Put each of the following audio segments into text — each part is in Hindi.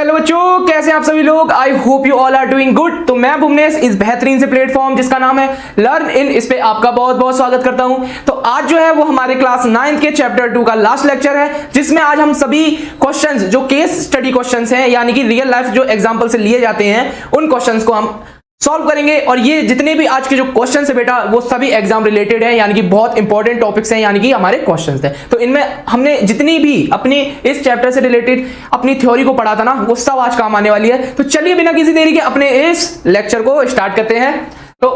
हेलो बच्चों, कैसे हैं आप सभी लोग। I hope you all are doing good. तो मैं भुवनेश इस बेहतरीन से प्लेटफॉर्म जिसका नाम है लर्न इन, इस पे आपका बहुत बहुत स्वागत करता हूं। तो आज जो है वो हमारे क्लास 9 के चैप्टर 2 का लास्ट लेक्चर है, जिसमें आज हम सभी क्वेश्चंस जो केस स्टडी क्वेश्चंस हैं, यानी कि रियल लाइफ जो एग्जांपल से लिए जाते हैं, उन क्वेश्चंस को हम सॉल्व करेंगे। और ये जितने भी आज के जो क्वेश्चन है बेटा, वो सभी एग्जाम रिलेटेड है, यानी कि बहुत इंपॉर्टेंट टॉपिक्स हैं, यानी कि हमारे क्वेश्चंस हैं। तो इनमें हमने जितनी भी अपनी इस चैप्टर से रिलेटेड अपनी थ्योरी को पढ़ा था ना, वो सब आज काम आने वाली है। तो चलिए बिना किसी देरी के अपने इस लेक्चर को स्टार्ट करते हैं। तो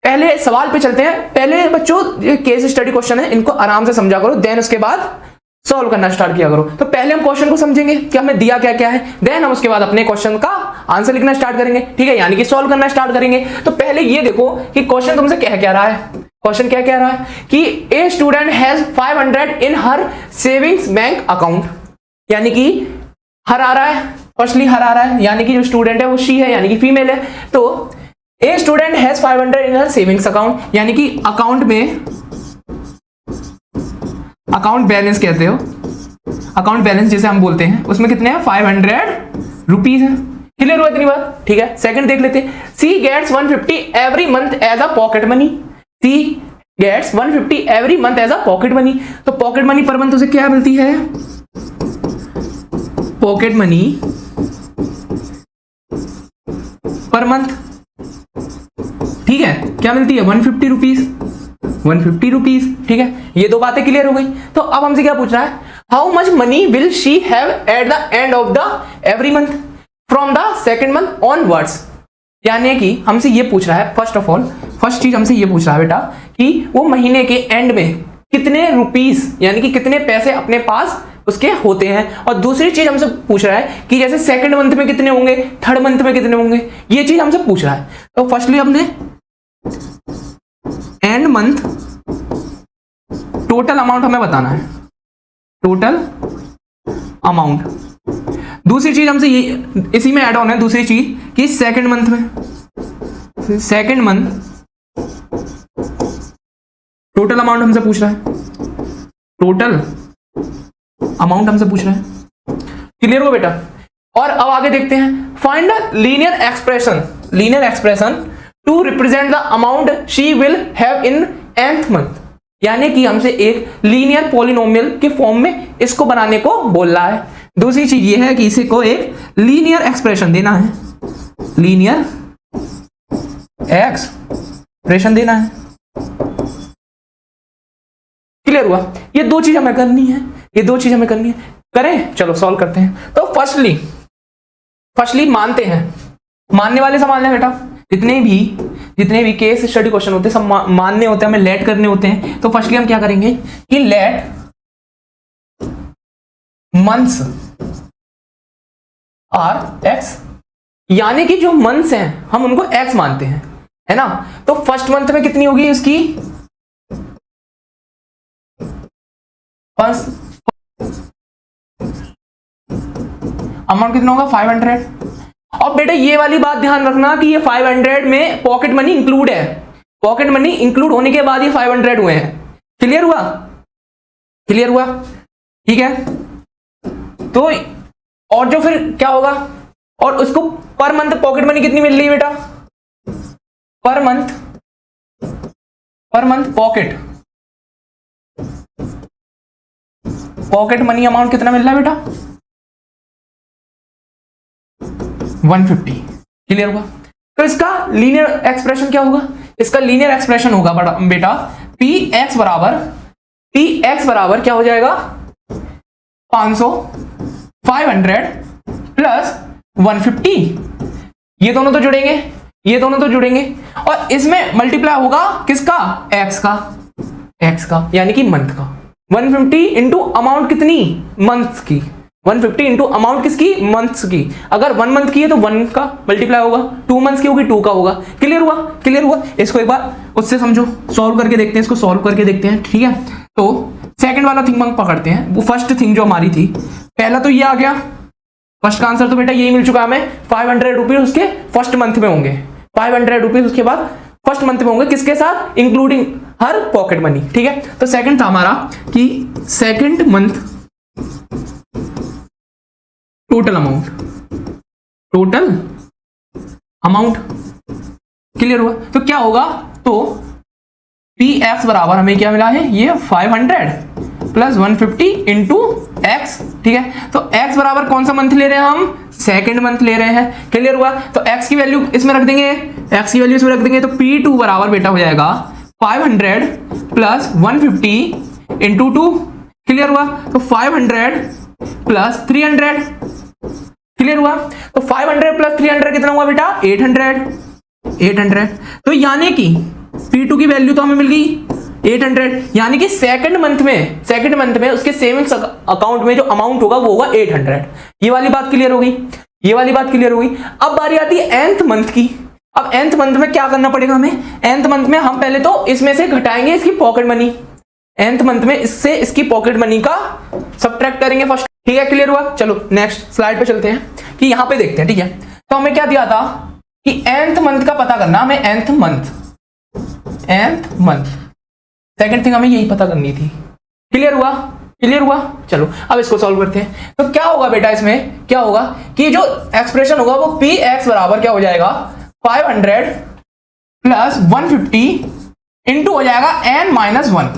पहले सवाल पे चलते हैं। पहले बच्चों ये केस स्टडी क्वेश्चन है, इनको आराम से समझा करो, देन उसके बाद सॉल्व करना स्टार्ट किया करो। तो पहले हम क्वेश्चन को समझेंगे कि हमें दिया क्या क्या है, देन हम उसके बाद अपने क्वेश्चन का आंसर लिखना स्टार्ट करेंगे, ठीक है, यानी कि सॉल्व करना स्टार्ट करेंगे। तो पहले ये देखो कि क्वेश्चन तुमसे क्या कह रहा है। क्वेश्चन क्या कह रहा है कि a student has 500 in her savings bank account, यानी कि हर आ रहा है, फर्स्टली हर आ रहा है, यानी कि जो स्टूडेंट है वो शी है, यानी कि फीमेल है। तो a student has 500 in her savings account, यानी कि अकाउंट में अकाउंट बैलेंस कहते हो, अकाउंट बैलेंस जिसे हम बोलते हैं, उसमें कितने हैं 500 रुपीज है। क्लियर हुआ इतनी बात, ठीक है। सेकंड देख लेते हैं। She gets 150 every month as a pocket money. She gets 150 every month as a pocket money. तो पॉकेट मनी पर मंथ उसे क्या मिलती है, पॉकेट मनी पर मंथ, ठीक है, क्या मिलती है 150 रुपीज, 150 रुपीज, ठीक है। ये दो बातें क्लियर हो गई। तो अब हमसे क्या पूछ रहा है, how much money will she have eight the end of the every month from the second month onwards. यानी कि हमसे ये पूछ रहा है, फर्स्ट ऑफ ऑल फर्स्ट चीज हमसे ये पूछ रहा है बेटा कि वो महीने के एंड में कितने रुपीस, यानी कि कितने पैसे अपने पास उसके होते हैं। और दूसरी चीज हमसे पूछ रहा है कि जैसे सेकंड मंथ में कितने होंगे, थर्ड मंथ में कितने होंगे, ये चीज हमसे पूछ रहा है। तो फर्स्टली हमने एंड मंथ टोटल अमाउंट हमें बताना है, टोटल अमाउंट। दूसरी चीज हमसे ये इसी में ऐड ऑन है, दूसरी चीज कि सेकंड मंथ में, सेकंड मंथ टोटल अमाउंट हमसे पूछ रहा है, टोटल अमाउंट हमसे पूछ रहा है। क्लियर हो बेटा। और अब आगे देखते हैं, find the linear expression, linear expression to represent the amount she will have in nth month. यानी कि हमसे एक लीनियर पॉलिनोमियल के फॉर्म में इसको बनाने को बोल रहा है। दूसरी चीज ये है कि इसे को एक लीनियर एक्सप्रेशन देना है, लीनियर एक्सप्रेशन देना है। क्लियर हुआ। ये दो चीज हमें करनी है, ये दो चीज हमें करनी है। करें, चलो सॉल्व करते हैं। तो फर्स्टली मानते हैं, मानने वाले सवाल है बेटा, जितने भी केस स्टडी क्वेश्चन होते हैं सब मानने होते हैं, हमें लेट करने होते हैं। तो फर्स्टली हम क्या करेंगे कि लेट मंथ्स आर एक्स, यानी कि जो मंथ्स हैं हम उनको एक्स मानते हैं, है ना। तो फर्स्ट मंथ में कितनी होगी इसकी, फर्स्ट अमाउंट कितना होगा 500। अब बेटा ये वाली बात ध्यान रखना कि ये 500 में पॉकेट मनी इंक्लूड है, पॉकेट मनी इंक्लूड होने के बाद ये 500 हुए हैं। क्लियर हुआ, क्लियर हुआ, ठीक है। तो और जो फिर क्या होगा, और उसको पर मंथ पॉकेट मनी कितनी मिल रही है बेटा, per month pocket money amount कितना मिल रहा है बेटा 150। क्लियर हुआ। तो इसका लीनियर एक्सप्रेशन क्या होगा, इसका लीनियर एक्सप्रेशन होगा बेटा पी एक्स बराबर क्या हो जाएगा 500 प्लस 150। ये दोनों तो जुड़ेंगे, ये दोनों तो जुड़ेंगे, और इसमें मल्टीप्लाई होगा किसका, एक्स का, यानी कि मंथ का। 150 इंटू अमाउंट कितनी, मंथ्स की, 150 इंटू अमाउंट किसकी, मंथ्स की। अगर 1 मंथ की है तो 1 का मल्टीप्लाई होगा, 2 मंथ्स की होगी 2 का होगा। क्लियर हुआ, क्लियर हुआ। इसको एक बार उससे समझो, सॉल्व करके देखते हैं, इसको सॉल्व करके देखते हैं, ठीक है। तो सेकंड वाला थिंग हम पकड़ते हैं, वो फर्स्ट थिंग जो हमारी थी, पहला तो ये आ गया, फर्स्ट का आंसर तो बेटा यही मिल चुका हमें, 500 रुपीज उसके फर्स्ट मंथ में होंगे, 500 रुपीज उसके बाद फर्स्ट मंथ में होंगे, किसके साथ, इंक्लूडिंग हर पॉकेट मनी, ठीक है। तो सेकंड था हमारा कि second month total amount clear हुआ। तो क्या होगा, तो पी एक्स बराबर हमें क्या मिला है, ये 500 प्लस 150 इंटू एक्स। ठीक है, तो एक्स बराबर कौन सा मंथ ले रहे हैं हम, सेकंड मंथ ले रहे हैं। क्लियर हुआ। तो एक्स की वैल्यू इसमें रख देंगे, एक्स की वैल्यू इसमें रख देंगे, तो P2 बराबर बेटा हो जाएगा 500 प्लस 150 इंटू 2। क्लियर हुआ। तो 500 प्लस 300। क्लियर हुआ। तो 500 प्लस 300 कितना हुआ बेटा, 800। तो यानी कि P2 की वैल्यू तो हमें मिल गई 800, यानी कि सेकंड मंथ में उसके सेविंग्स अकाउंट में जो अमाउंट होगा वो होगा 800। ये वाली बात क्लियर हो गई, ये वाली बात क्लियर हो गई। अब बारी आती है nth मंथ की। अब nth मंथ में क्या करना पड़ेगा हमें, nth मंथ में हम पहले तो इसमें से घटाएंगे इसकी पॉकेट मनी, nth मंथ में इससे इसकी पॉकेट मनी का सब्ट्रैक्ट करेंगे फर्स्ट। ठीक है, क्लियर हुआ। चलो नेक्स्ट स्लाइड पे चलते हैं कि यहां पे देखते हैं। ठीक है, तो हमें क्या दिया था कि nth मंथ का पता करना, हमें nth मंथ सेकंड थिंग हमें यही पता करनी थी। क्लियर हुआ। चलो अब इसको सॉल्व करते हैं। तो क्या होगा बेटा, इसमें क्या होगा कि जो एक्सप्रेशन होगा वो पी एक्स बराबर क्या हो जाएगा, 500 प्लस 150 इंटू हो जाएगा n माइनस 1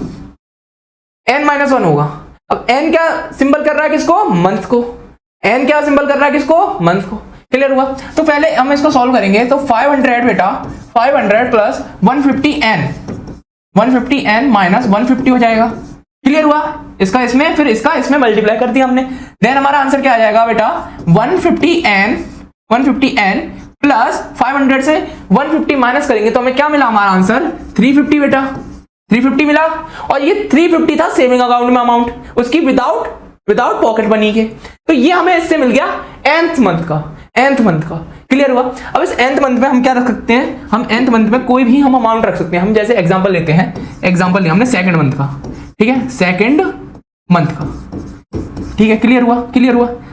होगा। अब n क्या सिंबल कर रहा है किसको, मंथ को। n क्या सिंबल कर रहा है किसको, मंथ को। क्लियर हुआ। तो पहले हम इसको सॉल्व करेंगे। तो 500 बेटा 500 प्लस 150n माइनस 150 हो जाएगा। क्लियर हुआ। इसका इसमें, फिर इसका इसमें मल्टीप्लाई कर दिया हमने। देन हमारा आंसर क्या आ जाएगा बेटा, 150n प्लस 500 से 150 माइनस करेंगे तो हमें क्या मिला, हमारा आंसर 350 बेटा, 350 मिला। और ये 350 था सेविंग अकाउंट में अमाउंट, उसकी विदाउट पॉकेट मनी के। तो ये हमें इससे मिल गया nth मंथ का। क्लियर हुआ। अब इस nth मंथ में हम क्या रख सकते हैं, हम nth मंथ में कोई भी हम अमाउंट रख सकते हैं। हम जैसे एग्जांपल लेते हैं, एग्जांपल लिया हमने सेकंड मंथ का। ठीक है, सेकंड मंथ का। ठीक है, क्लियर हुआ।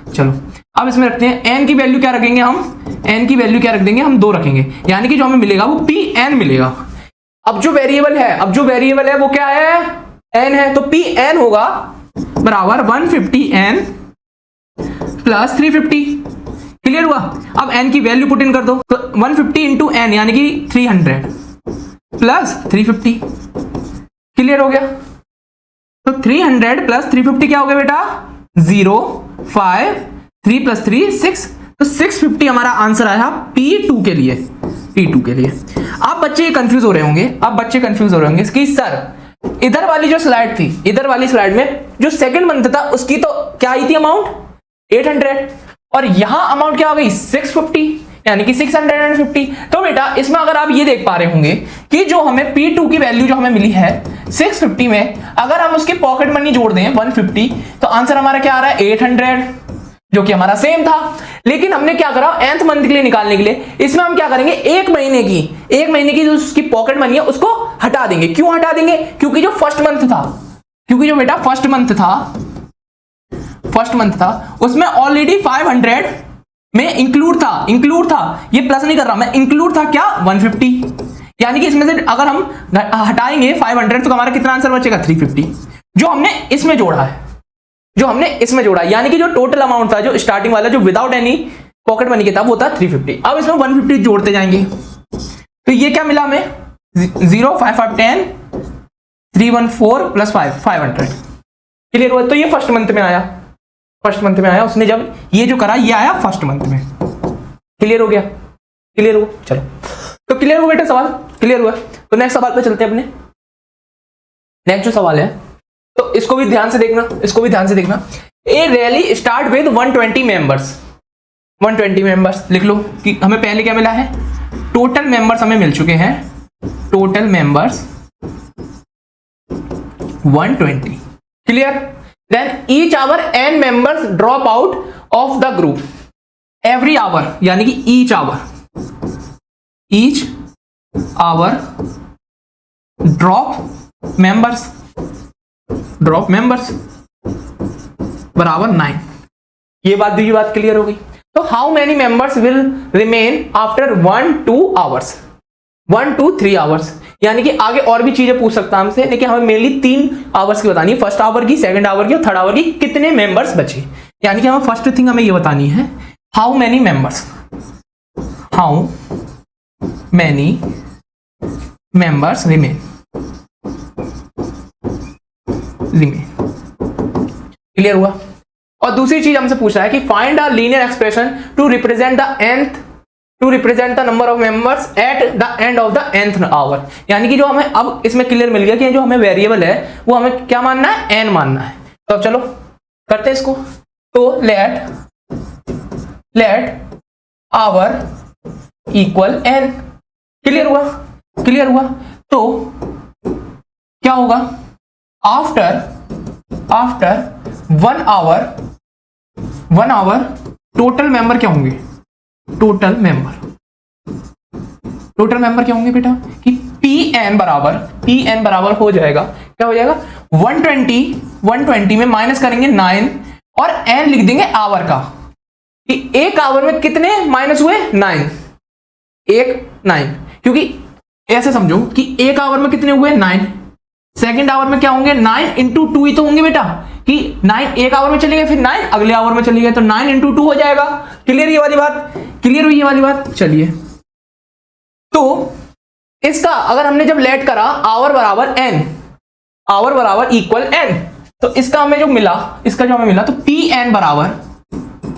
चलो अब इसमें रखते हैं n की वैल्यू क्या रखेंगे हम, n की वैल्यू क्या रख देंगे हम, 2 रखेंगे, यानी कि जो हमें मिलेगा वो Pn मिलेगा। अब जो वेरिएबल है वो क्या है, n है। तो Pn होगा बराबर 150n प्लस 350। क्लियर हुआ। अब n की वैल्यू पुट इन कर दो, तो 150 इंटू n यानी कि 300 प्लस 350। क्लियर हो गया। तो 300 प्लस 350 क्या हो गया बेटा, 0 5 3 प्लस 3 6। तो 650 हमारा आंसर आया P2 के लिए। अब बच्चे कंफ्यूज हो रहे होंगे कि सर इधर वाली जो स्लाइड थी, इधर वाली स्लाइड में जो सेकंड मंथ था उसकी तो क्या आई थी अमाउंट 800, और यहां अमाउंट क्या हो गई 650, यानी कि 650। तो बेटा इसमें अगर आप ये देख पा रहे होंगे कि जो हमें P2 की वैल्यू जो हमें मिली है 650 में, अगर हम उसकी पॉकेट मनी जोड़ दें 150, तो आंसर हमारा क्या आ रहा है 800, जो कि हमारा सेम था। लेकिन हमने क्या करा, nth मंथ के लिए निकालने के लिए इसमें हम क्या करेंगे, एक महीने की जो उसकी पॉकेट मनी है उसको हटा देंगे। क्यों हटा देंगे, क्योंकि जो फर्स्ट मंथ था उसमें ऑलरेडी 500 में इंक्लूड था, ये प्लस नहीं कर रहा मैं, इंक्लूड था क्या 150, यानी कि इसमें से अगर हम हटाएंगे 500 तो हमारा कितना आंसर बचेगा 350, जो हमने इसमें जोड़ा, यानी कि जो टोटल अमाउंट था जो स्टार्टिंग वाला जो विदाउट एनी पॉकेट मनी के था वो था 350। अब इसमें 150 जोड़ते जाएंगे तो ये क्या मिला हमें 0 5 5 10 314 प्लस 500। क्लियर हुआ। तो ये फर्स्ट मंथ में आया, उसने जब ये जो करा ये आया फर्स्ट मंथ में। क्लियर हो गया। चलो तो क्लियर हो बेटा, सवाल क्लियर हुआ। तो नेक्स्ट सवाल पे चलते हैं अपने। नेक्स्ट जो सवाल है तो इसको भी ध्यान से देखना। ए रैली स्टार्ट विद 120 मेंबर्स। लिख लो कि हमें पहले क्या मिला है, टोटल मेंबर्स हमें मिल चुके हैं, total members 120। Clear. Then each hour n members drop out of the group every hour, यानी कि ईच आवर ड्रॉप मेंबर्स बराबर 9। ये बात क्लियर हो गई। तो how many members will remain after 1-2 hours, 1-3 hours, यानी कि आगे और भी चीजें पूछ सकता है हमसे, लेकिन हमें मेनली 3 आवर्स की बतानी है, फर्स्ट आवर की, सेकंड आवर की और थर्ड आवर की, कितने मेंबर्स बचे, यानी कि हमें फर्स्ट थिंग हमें ये बतानी है how many members remain clear हुआ। और दूसरी चीज हमसे पूछ रहा है कि find a linear expression to represent the number of members at the end of the nth hour. यानी कि जो हमें अब इसमें क्लियर मिल गया कि जो हमें वेरिएबल है वो हमें क्या मानना है, n मानना है। तो अब चलो करते हैं इसको। तो let hour equal n। Clear हुआ। तो क्या होगा, आफ्टर 1 आवर टोटल मेंबर क्या होंगे, टोटल मेंबर क्या होंगे बेटा कि Pn बराबर हो जाएगा, क्या हो जाएगा 120 में माइनस करेंगे 9 और n लिख देंगे आवर का, कि एक आवर में कितने माइनस हुए 9, क्योंकि ऐसे समझो कि एक आवर में कितने हुए 9, सेकंड आवर में क्या होंगे 9 इंटू 2 ही तो होंगे बेटा, कि 9 एक आवर में चले गए, फिर 9 अगले आवर में चले गए, तो 9 इंटू 2 हो जाएगा। क्लियर ये वाली बात, क्लियर हुई ये वाली बात। चलिए तो इसका अगर हमने जब लेट करा आवर बराबर इक्वल n, तो इसका हमें जो मिला तो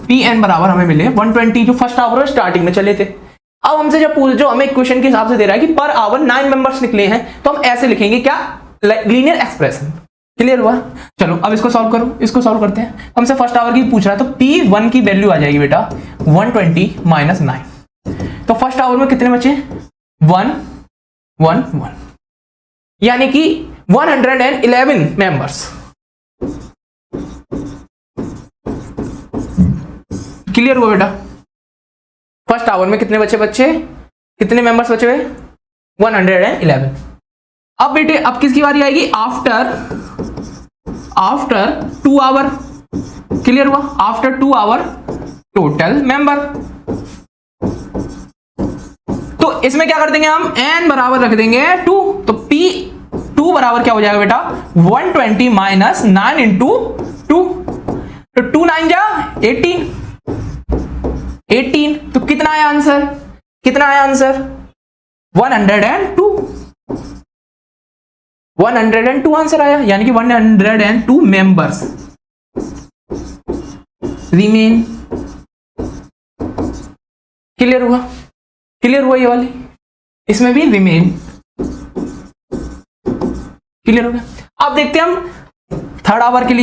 Pn बराबर हमें मिले 120 जो फर्स्ट आवर में स्टार्टिंग में चले थे। अब हमसे जो हमें इक्वेशन के हिसाब से दे रहा है कि पर आवर 9 मेंबर्स निकले हैं, तो हम ऐसे लिखेंगे क्या, लीनियर एक्सप्रेशन। क्लियर हुआ। चलो अब इसको सॉल्व करते हैं। हमसे फर्स्ट आवर की पूछ रहा है, तो P1 की वैल्यू आ जाएगी बेटा 120 माइनस 9। तो फर्स्ट आवर में कितने बचे 1 यानी कि 111 मेंबर्स। क्लियर हुआ बेटा। फर्स्ट आवर में कितने कितने मेंबर्स बचे हुए 111। अब बेटे अब किसकी बारी आएगी, आफ्टर 2 आवर। क्लियर हुआ, आफ्टर 2 आवर टोटल मेंबर। तो इसमें क्या कर देंगे हम, n बराबर रख देंगे 2, तो P2 बराबर क्या हो जाएगा बेटा 120 माइनस 9 इंटू 2, तो 2 9 जा 18। तो कितना आया आंसर 102 आंसर आया, यानी कि 102 मेंबर्स रिमेन। क्लियर हुआ ये वाली, इसमें भी रिमेन। क्लियर हो गया। अब देखते हैं हम थर्ड आवर के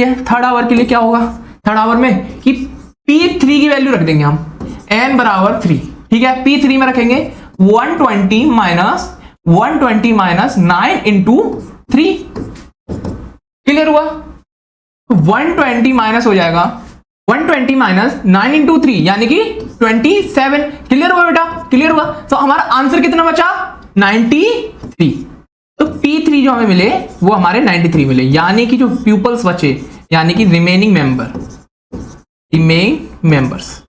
लिए क्या होगा। थर्ड आवर में कि P3 की वैल्यू रख देंगे हम n बराबर 3, ठीक है। P3 में रखेंगे 120 माइनस 9 इंटू 3। क्लियर हुआ। 120 माइनस हो जाएगा 120 माइनस 9 इंटू 3 यानी कि 27। क्लियर हुआ बेटा, क्लियर हुआ। तो हमारा आंसर कितना बचा 93। तो P3 जो हमें मिले वो हमारे 93 मिले, यानी कि जो प्यूपल्स बचे यानी कि रिमेनिंग मेंबर्स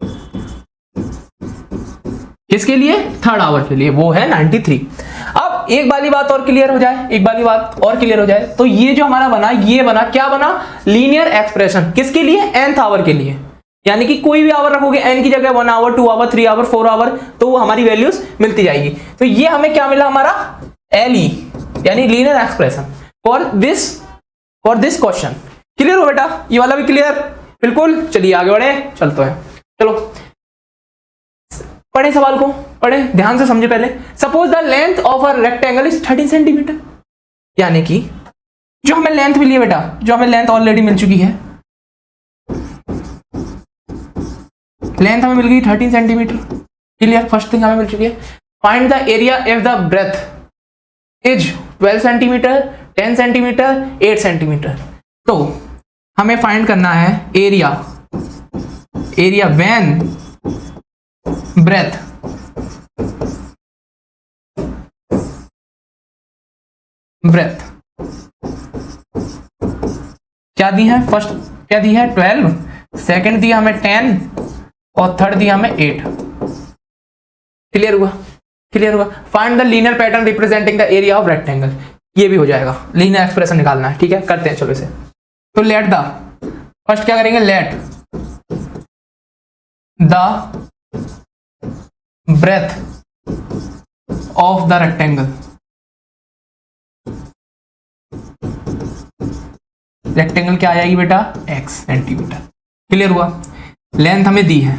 किसके लिए, थर्ड आवर के लिए, वो है 93। अब एक वाली बात और क्लियर हो जाए, तो ये जो हमारा बना क्या बना, लीनियर एक्सप्रेशन। किसके लिए, nth आवर के लिए। यानी कि कोई भी आवर रखोगे n की जगह 1 आवर 2 आवर 3 आवर 4 आवर, तो वो हमारी वैल्यूज मिलती जाएगी। तो ये हमें क्या मिला, हमारा LE यानी linear expression for this question. Clear हो बेटा, ये वाला भी क्लियर, बिल्कुल। चलिए आगे बढ़े, चलते हैं। चलो पढ़े सवाल को, ध्यान से समझे पहले। Suppose the length of a rectangle is 13 centimetre. यानी कि जो हमें लेंथ मिली है बेटा, जो हमें लेंथ ऑलरेडी मिल चुकी है, लेंथ हमें मिल गई 13 सेंटीमीटर। क्लियर, फर्स्ट थिंग हमें मिल चुकी है। Find the area if the breadth is 12 centimetre 10 centimetre 8 centimetre. तो हमें फाइंड करना है एरिया व्हेन ब्रेथ क्या दी है, फर्स्ट क्या दी है 12, सेकंड दिया हमें 10 और थर्ड दिया हमें 8। क्लियर हुआ। Find the linear pattern representing the area of rectangle. ये भी हो जाएगा, लीनियर एक्सप्रेशन निकालना है, ठीक है। करते हैं चलो इसे। तो लेट द फर्स्ट क्या करेंगे, let the breadth of the rectangle. Rectangle क्या आ जाएगी बेटा, x सेंटीमीटर। क्लियर हुआ। लेंथ हमें दी है,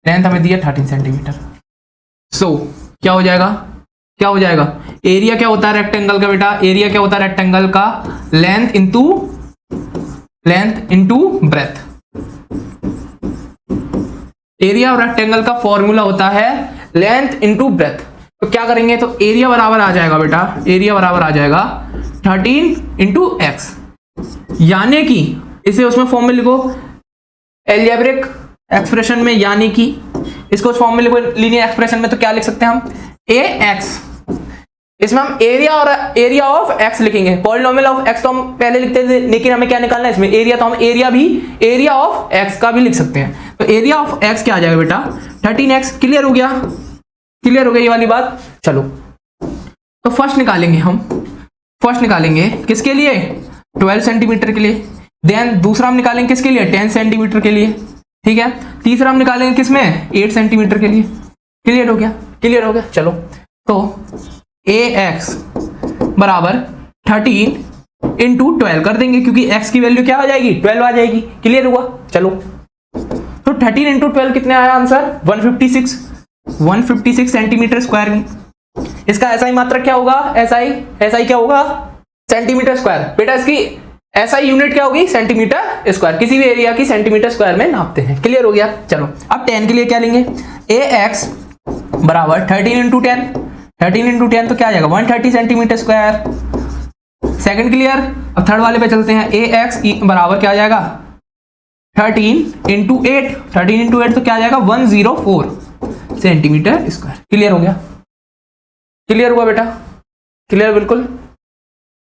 लेंथ हमें दी है 13 सेंटीमीटर। सो क्या हो जाएगा, क्या हो जाएगा, एरिया क्या होता है रेक्टेंगल का बेटा, एरिया क्या होता है रेक्टेंगल का, length into breadth. Area of rectangle का फॉर्मूला होता है लेंथ इंटू ब्रेथ। तो क्या करेंगे, तो एरिया बराबर आ जाएगा बेटा, एरिया बराबर आ जाएगा 13 इंटू एक्स, यानी कि इसे उसमें फॉर्म में लिखो एल्जेब्रिक एक्सप्रेशन में, यानी कि इसको उस फॉर्म में लिखो लीनियर एक्सप्रेशन में। तो क्या लिख सकते हैं हम, ए एक्स, इसमें हम एरिया ऑफ एक्स लिखेंगे। पॉलिनोमियल ऑफ एक्स तो हम पहले लिखते थे, लेकिन हमें क्या निकालना है इसमें, एरिया। तो हम एरिया ऑफ एक्स का भी लिख सकते हैं। तो एरिया ऑफ एक्स क्या आ जाएगा बेटा, 13x। क्लियर हो गया, क्लियर हो गई ये वाली बात। चलो तो फर्स्ट निकालेंगे हम, फर्स्ट निकालेंगे किसके लिए, 12 सेंटीमीटर के लिए। देन दूसरा हम निकालेंगे किसके लिए, 10 सेंटीमीटर के लिए। ठीक है, तीसरा हम निकालेंगे किसमें, 8 सेंटीमीटर के लिए। क्लियर हो गया, क्लियर हो गया। चलो तो ए एक्स बराबर 13 इंटू 12 कर देंगे, क्योंकि x की वैल्यू क्या आ जाएगी, 12 आ जाएगी। क्लियर हुआ। चलो तो 13 इंटू 12 कितने आया आंसर, 156 सेंटीमीटर स्क्वायर में। इसका एसआई मात्रक क्या होगा, एसआई क्या होगा, सेंटीमीटर स्क्वायर। बेटा इसकी एसआई यूनिट क्या होगी, सेंटीमीटर स्क्वायर। किसी भी एरिया की सेंटीमीटर स्क्वायर में नापते हैं। क्लियर हो गया। चलो अब 10 के लिए क्या लेंगे, ए एक्स बराबर 13 इंटू 10, 13 इंटू 10 तो क्या आ जाएगा, 130 सेंटीमीटर स्क्वायर। Second clear. अब थर्ड वाले पे चलते हैं, ए एक्स बराबर क्या आ जाएगा, 13 इंटू 8, 13 इंटू 8 तो क्या आ जाएगा, 104 सेंटीमीटर स्क्वायर। क्लियर हो गया, क्लियर हुआ बेटा, क्लियर बिल्कुल।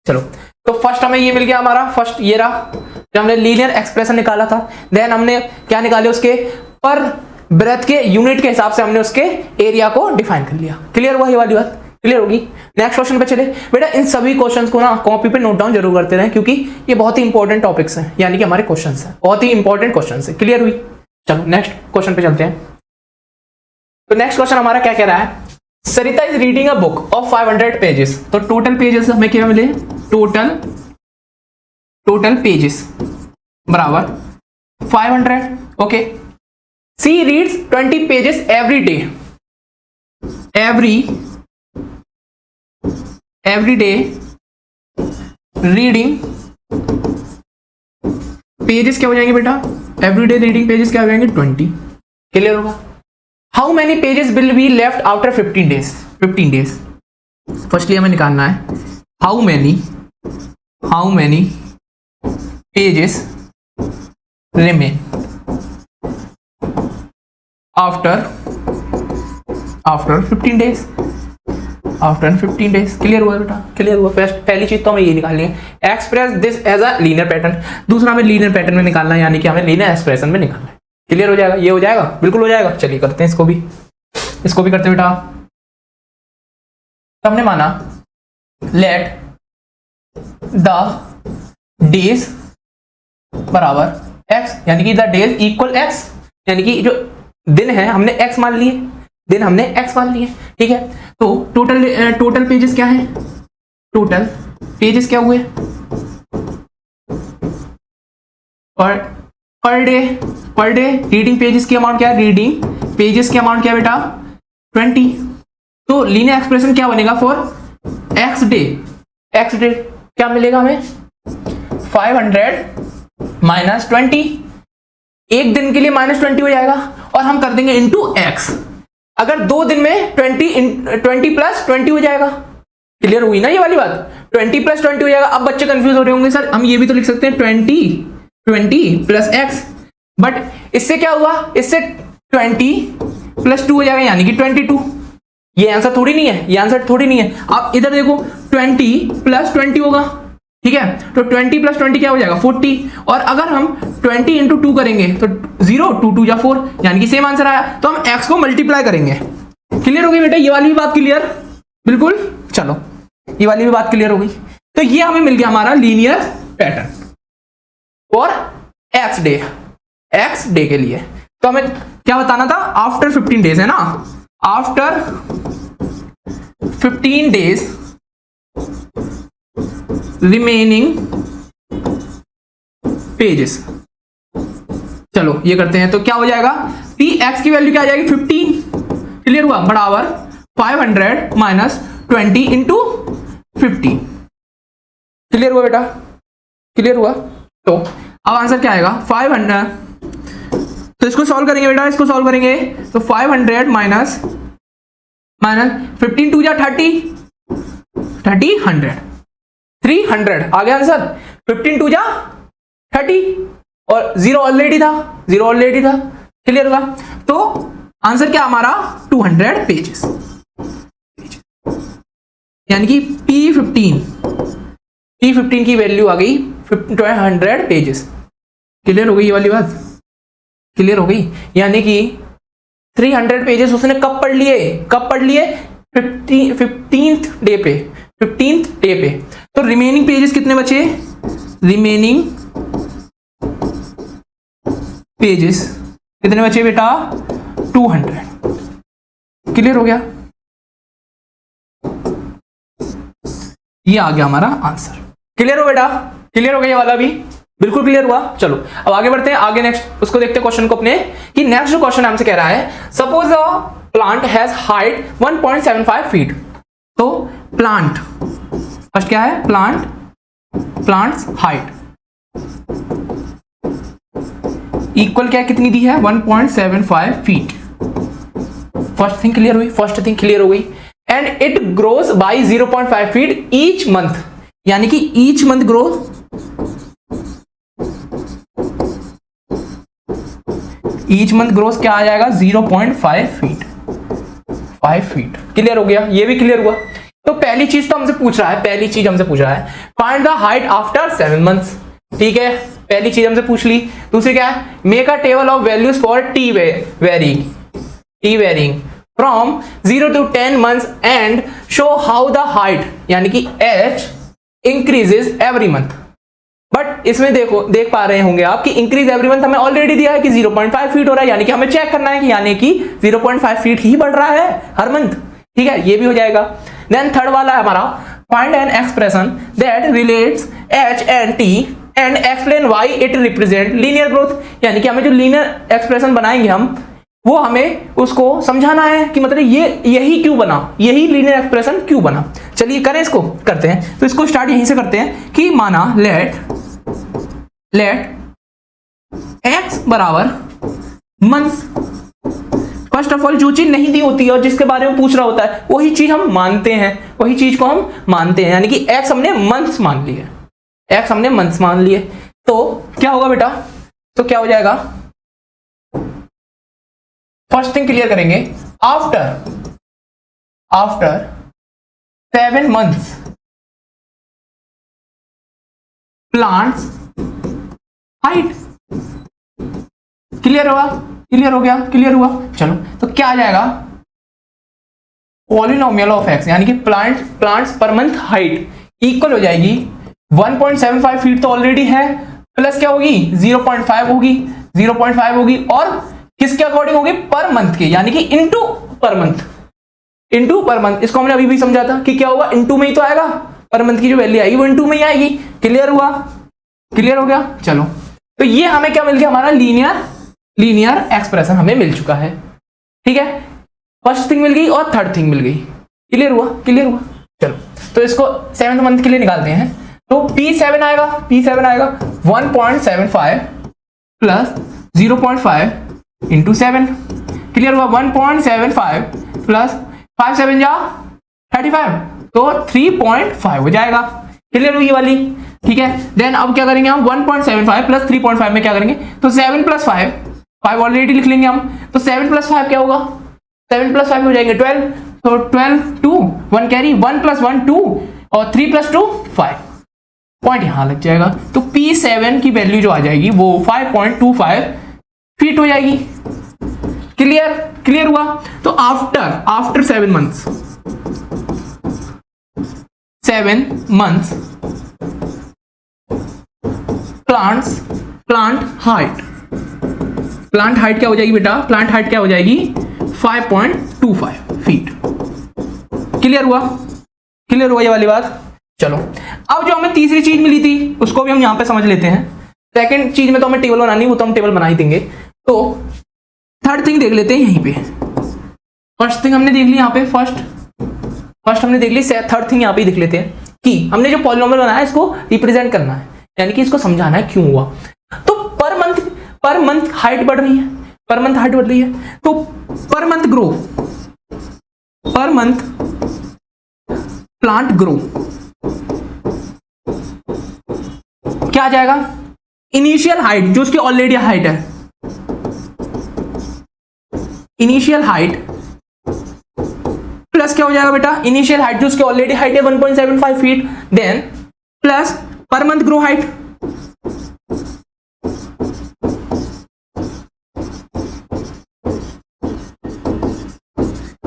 चलो तो फर्स्ट हमें ये मिल गया, हमारा फर्स्ट ये रहा जो हमने लीनियर एक्सप्रेशन निकाला था। देन हमने क्या निकाले, उसके पर ब्रेथ के यूनिट के हिसाब से हमने उसके एरिया को डिफाइन कर लिया। क्लियर हुआ ये वाली बात, क्लियर होगी। नेक्स्ट क्वेश्चन पे चले। बेटा इन सभी क्वेश्चंस को ना कॉपी पे नोट डाउन जरूर करते रहें, क्योंकि ये बहुत ही इंपॉर्टेंट टॉपिक्स हैं, यानी कि हमारे क्वेश्चंस हैं, बहुत ही इंपॉर्टेंट क्वेश्चंस है। क्लियर हुई। चलो नेक्स्ट क्वेश्चन पे चलते हैं। तो नेक्स्ट क्वेश्चन हमारा क्या कह रहा है, Sarita is reading a book of 500 pages. तो टोटल पेजेस हमें क्या मिले, टोटल पेजेस बराबर 500। Okay, she reads 20 pages every day, every day reading pages क्या हो जाएंगे बेटा, एवरीडे रीडिंग पेजेस क्या हो जाएंगे, 20। क्लियर होगा। How many pages will be left after 15 days. Firstly हमें निकालना है how many pages remain after 15 days, after 15 days. Clear हुआ बेटा, क्लियर हुआ। पहली चीज तो हमें ये निकालनी है, express this as a linear pattern. दूसरा हमें लीनियर पैटर्न में निकालना है, यानी कि हमें लीनियर एक्सप्रेशन में निकालना है। क्लियर हो जाएगा, ये हो जाएगा, बिल्कुल हो जाएगा। चलिए करते हैं इसको भी करते बेटा। तो हमने माना लेट द डेज बराबर एक्स, यानी कि द डेज इक्वल एक्स, यानी कि जो दिन है हमने एक्स मान लिए, दिन हमने एक्स मान लिए। ठीक है, तो टोटल पेजेस क्या है, टोटल पेजेस क्या हुए, और पर डे रीडिंग पेजेस की अमाउंट क्या है, रीडिंग पेजेस की अमाउंट क्या है बेटा, 20। तो लीनियर एक्सप्रेशन क्या बनेगा फॉर एक्स डे क्या मिलेगा हमें, 500 माइनस 20। एक दिन के लिए -20 हो जाएगा, और हम कर देंगे इंटू एक्स। अगर 2 दिन में 20 प्लस 20 हो जाएगा। क्लियर हुई ना ये वाली बात, 20 प्लस 20 हो जाएगा। अब बच्चे कंफ्यूज हो रहे होंगे, सर हम ये भी तो लिख सकते हैं 20 प्लस एक्स, बट इससे क्या हुआ, इससे 20 प्लस 2 हो जाएगा, यानी कि 22। ये आंसर थोड़ी नहीं है, ये आंसर थोड़ी नहीं है। आप इधर देखो 20 प्लस 20 होगा, ठीक है, तो 20 प्लस 20 क्या हो जाएगा, 40। और अगर हम 20 इंटू 2 करेंगे तो 0, 2 2 या 4, यानी कि सेम आंसर आया। तो हम x को मल्टीप्लाई करेंगे। क्लियर हो गई बेटा, ये वाली भी बात क्लियर, बिल्कुल। चलो ये वाली भी बात क्लियर हो गई। तो ये हमें मिल गया हमारा लीनियर पैटर्न और x डे। x डे के लिए। तो हमें क्या बताना था, आफ्टर 15 डेज है ना, आफ्टर 15 डेज रिमेनिंग पेजेस। चलो ये करते हैं, तो क्या हो जाएगा, पी एक्स की वैल्यू क्या आ जाएगी 15, क्लियर हुआ, बराबर 500 माइनस 20 इंटू 50। क्लियर हुआ बेटा, क्लियर हुआ। तो अब आंसर क्या आएगा 500, तो इसको सॉल्व करेंगे बेटा, इसको सॉल्व करेंगे तो 500 माइनस 15 टू जा 30, 100 300 आ गया आंसर। 15 टू जा 30 और जीरो ऑलरेडी था, क्लियर हुआ। तो आंसर क्या हमारा 200 पेजेस, यानी कि P15 की वैल्यू आ गई 200 पेजेस। क्लियर हो गई ये वाली बात, क्लियर हो गई। यानी कि 300 पेजेस उसने कब पढ़ लिए 15th डे पे। तो रिमेनिंग पेजेस कितने बचे, रिमेनिंग पेजेस कितने बचे बेटा 200। क्लियर हो गया, ये आ गया हमारा आंसर। क्लियर हो बेटा, क्लियर हो गया ये वाला भी, बिल्कुल क्लियर हुआ। चलो अब आगे बढ़ते हैं, आगे नेक्स्ट उसको देखते हैं क्वेश्चन को अपने, कि नेक्स्ट जो क्वेश्चन हमसे कह रहा है, suppose a plant has height 1.75 feet. तो प्लांट फर्स्ट क्या है, प्लांट्स हाइट इक्वल क्या कितनी दी है 1.75 फीट। फर्स्ट थिंग क्लियर हो गई। And it grows bye 0.5 feet each month, यानी कि ईच मंथ ग्रोथ क्या आ जाएगा 0.5 फीट, 5 फीट। क्लियर हो गया, ये भी क्लियर हुआ। तो पहली चीज तो हमसे पूछ रहा है, find the height after 7 months. ठीक है, पहली चीज हमसे पूछ ली। दूसरी क्या है, make a table of values for T varying from 0 to 10 months and show how the height, यानी कि h increases every month. But इसमें देख पा रहे होंगे आप कि इंक्रीज एवरी मंथ हमें ऑलरेडी दिया है कि 0.5 फीट हो रहा है, यानी कि हमें चेक करना है कि यानी कि 0.5 फीट ही बढ़ रहा है हर मंथ। ठीक है, ये भी हो जाएगा। देन थर्ड वाला है हमारा, find an expression that relates h and t and explain why it represent linear growth, यानी कि हमें जो लीनियर एक्सप्रेशन बनाएंगे हम, वो हमें उसको समझाना है कि मतलब यही क्यों बना, यही लीनियर एक्सप्रेशन क्यों बना। चलिए करें, इसको करते हैं। तो इसको स्टार्ट यहीं से करते हैं कि माना लेट x बराबर मंथ। फर्स्ट ऑफ ऑल जो चीज नहीं दी होती है और जिसके बारे में पूछ रहा होता है वही चीज हम मानते हैं, वही चीज को हम मानते हैं, यानी कि x हमने मंथ्स मान लिए। तो क्या होगा बेटा, तो क्या हो जाएगा, फर्स्ट थिंग क्लियर करेंगे, after 7 months plants height. Clear हुआ। चलो तो क्या आ जाएगा, पॉलिनोमियल ऑफ एक्स, यानी कि plants per month height equal हो जाएगी 1.75 फीट तो ऑलरेडी है, प्लस क्या होगी 0.5 होगी और किसके अकॉर्डिंग होगी, पर मंथ के, यानी कि इनटू पर मंथ। इसको हमने अभी भी समझा था कि क्या होगा, इनटू में ही तो आएगा, पर मंथ की जो वैल्यू आएगी वो इनटू में ही आएगी। क्लियर हो गया। चलो तो ये हमें क्या मिल गया, हमारा लीनियर एक्सप्रेशन हमें मिल चुका है। ठीक है, फर्स्ट थिंग मिल गई और थर्ड थिंग मिल गई। क्लियर हुआ। चलो तो इसको 7th मंथ के लिए निकालते हैं। तो P7 आएगा 1.75 प्लस 0.5 इंटू 7। क्लियर हुआ, 1.75 प्लस 5 7 जा 35, तो 3.5 हो जाएगा। क्लियर हुई वाली। ठीक है, देन अब क्या करेंगे हम, 1.75 प्लस 3.5 में क्या करेंगे, तो 7 प्लस 5 ऑलरेडी लिख लेंगे हम, तो 7 प्लस 5 क्या होगा, 7 प्लस 5 हो जाएंगे 12, तो 12 2 1 कैरी, 1 प्लस 1 2 और 3 प्लस 2 5 पॉइंट यहां लग जाएगा। तो P7 की वैल्यू जो आ जाएगी वो 5.25 फीट हो जाएगी। क्लियर हुआ। तो after 7 months plant height plant height क्या हो जाएगी बेटा, प्लांट हाइट क्या हो जाएगी 5.25 फीट। क्लियर हुआ, क्लियर हुआ ये वाली बात। चलो अब जो हमें तीसरी चीज मिली थी उसको भी हम यहां पे समझ लेते हैं। सेकंड चीज में तो हमें टेबल बनानी, वो तो हम टेबल बना ही देंगे। तो थर्ड थिंग देख लेते हैं यहीं पे। फर्स्ट थिंग हमने देख ली यहाँ पे, फर्स्ट हमने देख ली, थर्ड थिंग यहाँ पे देख लेते हैं कि हमने जो पॉलिनोमियल बनाया है इसको रिप्रेजेंट करना है, यानी कि इसको समझाना है क्यों हुआ। तो पर मंथ हाइट बढ़ रही है, पर मंथ हाइट बढ़ रही है, तो पर month grow, per month plant grow क्या आ जाएगा, इनिशियल हाइट जो उसकी ऑलरेडी हाइट है, इनिशियल हाइट प्लस क्या हो जाएगा बेटा, इनिशियल हाइट जो उसकी ऑलरेडी हाइट है 1.75 feet, then plus per month grow height,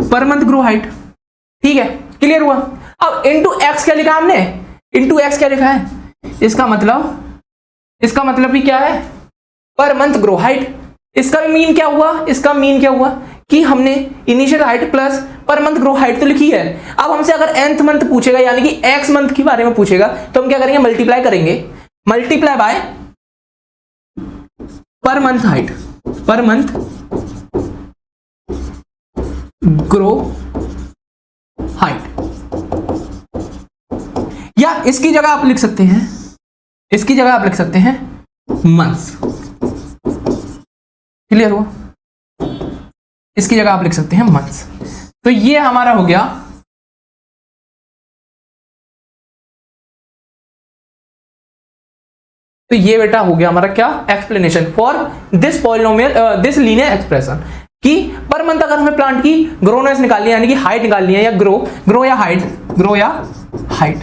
per month grow height. ठीक है, क्लियर हुआ। अब इनटू एक्स क्या लिखा हमने, इनटू एक्स क्या लिखा है, इसका मतलब भी क्या है, पर मंथ ग्रो हाइट। इसका मीन क्या हुआ, इसका मीन क्या हुआ कि हमने initial height plus per month grow height तो लिखी है। अब हमसे अगर nth मंथ पूछेगा यानी कि x मंथ के बारे में पूछेगा तो हम क्या करेंगे, मल्टीप्लाई करेंगे, multiply by per month height, per month grow height. या इसकी जगह आप लिख सकते हैं, इसकी जगह आप लिख सकते हैं मंथ्स। क्लियर हुआ, इसकी जगह आप लिख सकते हैं मंथ्स। तो ये हमारा हो गया तो ये बेटा हो गया हमारा क्या, explanation for this polynomial, this linear expression कि पर मंथ अगर हमें प्लांट की ग्रोनेस निकालनी है यानी कि हाइट निकालनी है, या ग्रो या हाइट, ग्रो या हाइट।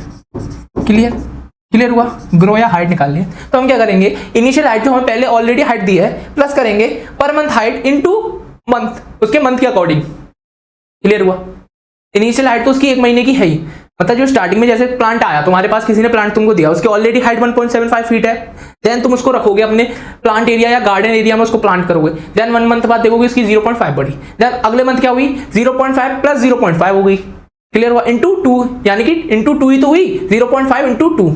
क्लियर हुआ, ग्रो या हाइट निकालनी है तो हम क्या करेंगे, इनिशियल हाइट जो हमें पहले ऑलरेडी हाइट दी है प्लस करेंगे per month height into month, उसके मंथ के अकॉर्डिंग। क्लियर हुआ, इनिशियल हाइट तो उसकी 1 महीने की है ही, मतलब जो स्टार्टिंग में जैसे प्लांट आया तुम्हारे पास, किसी ने प्लांट तुमको दिया, उसकी ऑलरेडी हाइट 1.75 फीट है, देन तुम उसको रखोगे अपने प्लांट एरिया या गार्डन एरिया में, उसको प्लांट करोगे, देन 1 मंथ बाद देखोगे इसकी 0.5 बढ़ी, देन अगले मंथ क्या हुई 0.5 प्लस 0.5 हो गई। क्लियर हुआ, इंटू 2 यानी कि इंटू 2 ही तो हुई, 0.5 इंटू 2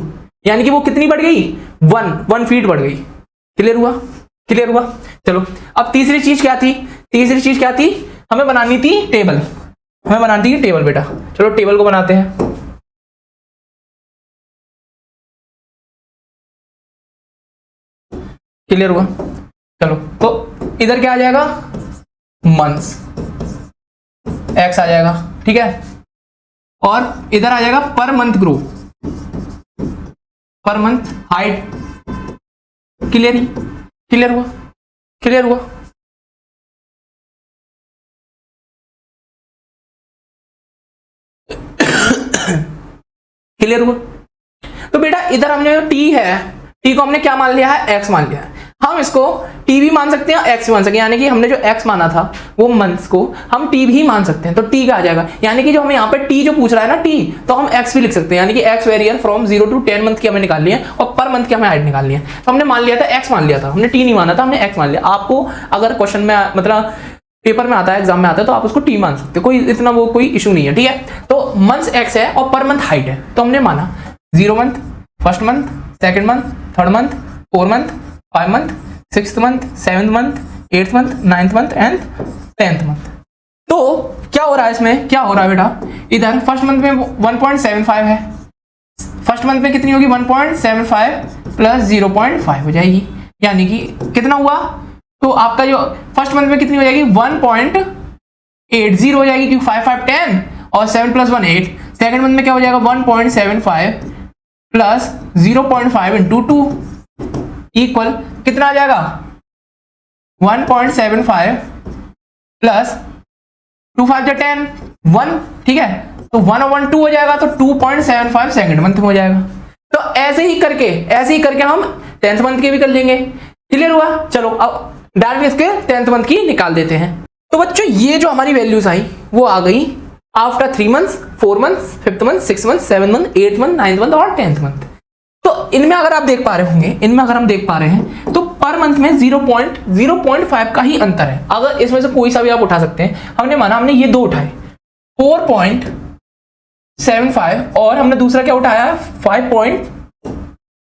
यानी कि वो कितनी बढ़ गई, 1 फीट बढ़ गई। क्लियर हुआ, क्लियर हुआ। चलो अब तीसरी चीज क्या थी, तीसरी चीज क्या थी, हमें बनानी थी टेबल, हमें बनानी थी टेबल बेटा। चलो टेबल को बनाते हैं। क्लियर हुआ, चलो तो इधर क्या आ जाएगा, मंथ्स, एक्स आ जाएगा, ठीक है, और इधर आ जाएगा पर month grow, per month height. Clear, clear हुआ, क्लियर हुआ। क्लियर हुआ। तो बेटा इधर हमने जो टी है, टी को हमने क्या मान लिया है, एक्स मान लिया है। हम इसको टी भी मान सकते हैं, एक्स भी मान सकते हैं, यानी कि हमने जो एक्स माना था वो मंथ्स को हम टी भी मान सकते हैं। तो टी का आ जाएगा, यानी कि जो हमें यहाँ पे टी जो पूछ रहा है ना टी, तो हम एक्स भी लिख सकते हैं, यानी कि एक्स वेरियर फ्रॉम 0 to 10 मंथ की हमें निकालनी है और पर मंथ की हमें हाइट निकालनी है। तो हमने मान लिया था एक्स मान लिया था, हमने टी नहीं माना था, हमने एक्स मान लिया। आपको अगर क्वेश्चन में मतलब पेपर में आता है, एग्जाम में आता है, तो आप उसको टी मान सकते हो, कोई इतना वो कोई इशू नहीं है, ठीक है। तो मंथ्स एक्स है और पर मंथ हाइट है, तो हमने माना 0 month, first month, second month, third month, 4 month, 5 month, 6th month, 7th month, 8th month, 9th month and 10th month. तो क्या हो रहा है इसमें, क्या हो रहा है बेटा, इधर फर्स्ट मंथ में 1.75 है, फर्स्ट मंथ में कितनी होगी 1.75 प्लस 0.5 हो जाएगी, यानी कि कितना हुआ, तो आपका जो फर्स्ट मंथ में कितनी हो जाएगी 1.80 हो जाएगी, क्योंकि 5 5 10 और 7 प्लस 1 8। सेकंड मंथ में क्या हो जाएगा 1.75 प्लस 0.5 इंटू 2 इक्वल कितना आ जाएगा 1.75 प्लस 2 5 10 1, ठीक है, तो 1/2 हो जाएगा, तो 2.75 सेकंड मंथ में हो जाएगा। तो ऐसे ही करके हम 10th मंथ के भी कर लेंगे। क्लियर हुआ। चलो अब डायरेक्ट इसके 10th मंथ की निकाल देते हैं। तो बच्चों ये जो हमारी वैल्यूज आई वो आ गई after 3 months, 4 months, 5th month, 6th month, 7th month, 8th month, 9th month और 10th मंथ। तो इनमें अगर आप देख पा रहे होंगे, इनमें अगर हम देख पा रहे हैं तो पर मंथ में 0.5 का ही अंतर है। अगर इसमें से कोई सा भी आप उठा सकते हैं, हमने माना हमने ये दो उठाए 4.75 और हमने दूसरा क्या उठाया 5.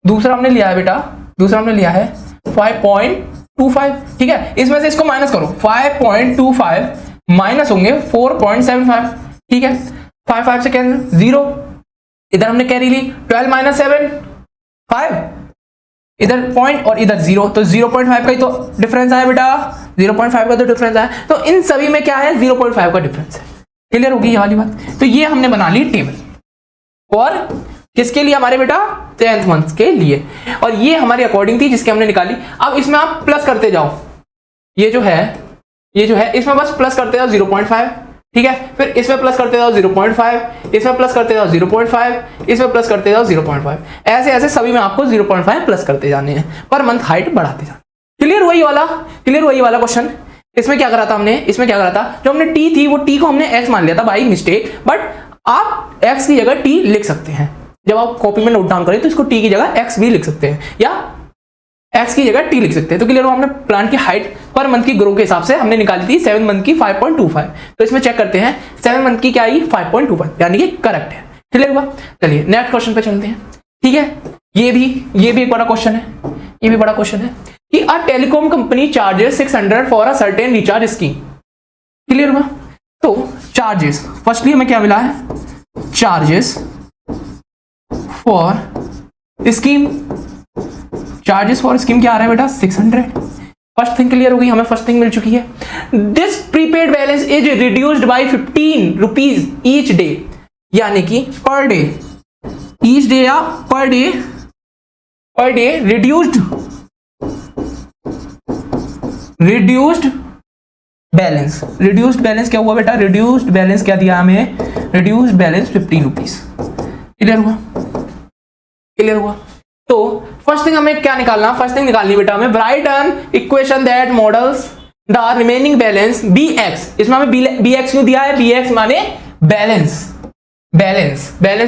दूसरा हमने लिया है बेटा, दूसरा हमने लिया है 5.25, ठीक है। इसमें से इसको माइनस करो, 5.25 माइनस होंगे 4.75, ठीक है। 5 से कैंसिल 0, इधर हमने कैरी ली 12 माइनस 7 5, इधर पॉइंट और इधर 0, तो 0.5 का ही तो डिफरेंस आया बेटा, 0.5 का तो डिफरेंस आया। तो इन सभी में क्या है 0.5 का डिफरेंस है। क्लियर होगी ये वाली बात। तो ये हमने बना ली टेबल, और किसके लिए हमारे बेटा 10th मंथ के लिए, और ये हमारी अकॉर्डिंग थी जिसके हमने निकाली। अब इसमें आप प्लस करते जाओ, ये जो है इसमें बस प्लस करते जाओ 0.5, ठीक है। फिर इसमें प्लस करते जाओ 0.5, इसमें प्लस करते जाओ 0.5, इसमें प्लस करते जाओ 0.5, ऐसे ऐसे सभी में आपको 0.5 प्लस करते जाने हैं, पर मंथ हाइट बढ़ाते जाने। क्लियर वही वाला क्वेश्चन। इसमें क्या करा था हमने, इसमें क्या करा था, जो हमने टी थी वो टी को हमने एक्स मान लिया था बाई मिस्टेक, बट आप एक्स की जगह टी लिख सकते हैं। जब आप कॉपी में नोट डाउन करें तो इसको टी की जगह एक्स भी लिख सकते हैं, या एक्स की जगह टी लिख सकते हैं। तो क्लियर हो, हमने प्लांट की हाइट पर मंथ की ग्रो के हिसाब से हमने निकाली थी 7 मंथ की 5.25। तो इसमें चेक करते हैं 7 मंथ की क्या आई 5.25, यानी कि करेक्ट है। क्लियर हुआ। चलिए नेक्स्ट क्वेश्चन पे चलते हैं, ठीक है। ये भी एक बड़ा क्वेश्चन है, ये भी बड़ा क्वेश्चन है कि a telecom company charges 600 for a certain recharge scheme. Clear हुआ। तो चार्जेस, फर्स्टली हमें क्या मिला है, charges for scheme, charges for scheme क्या आ रहा है बेटा 600। फर्स्ट थिंग क्लियर हो गई, हमें फर्स्ट थिंग मिल चुकी है। This prepaid balance is reduced by 15 rupees each day, यानी कि पर डे, ईच डे या पर डे रिड्यूस्ड बैलेंस क्या हुआ बेटा, रिड्यूस्ड बैलेंस क्या दिया हमें, रिड्यूस्ड बैलेंस 15 रुपीज। क्लियर हुआ। तो फर्स्ट थिंग हमें क्या निकालना, फर्स्ट थिंग निकालनी बेटा हमें, right an equation that models the remaining balance bx। इसमें हमें bx क्यों दिया है, bx माने balance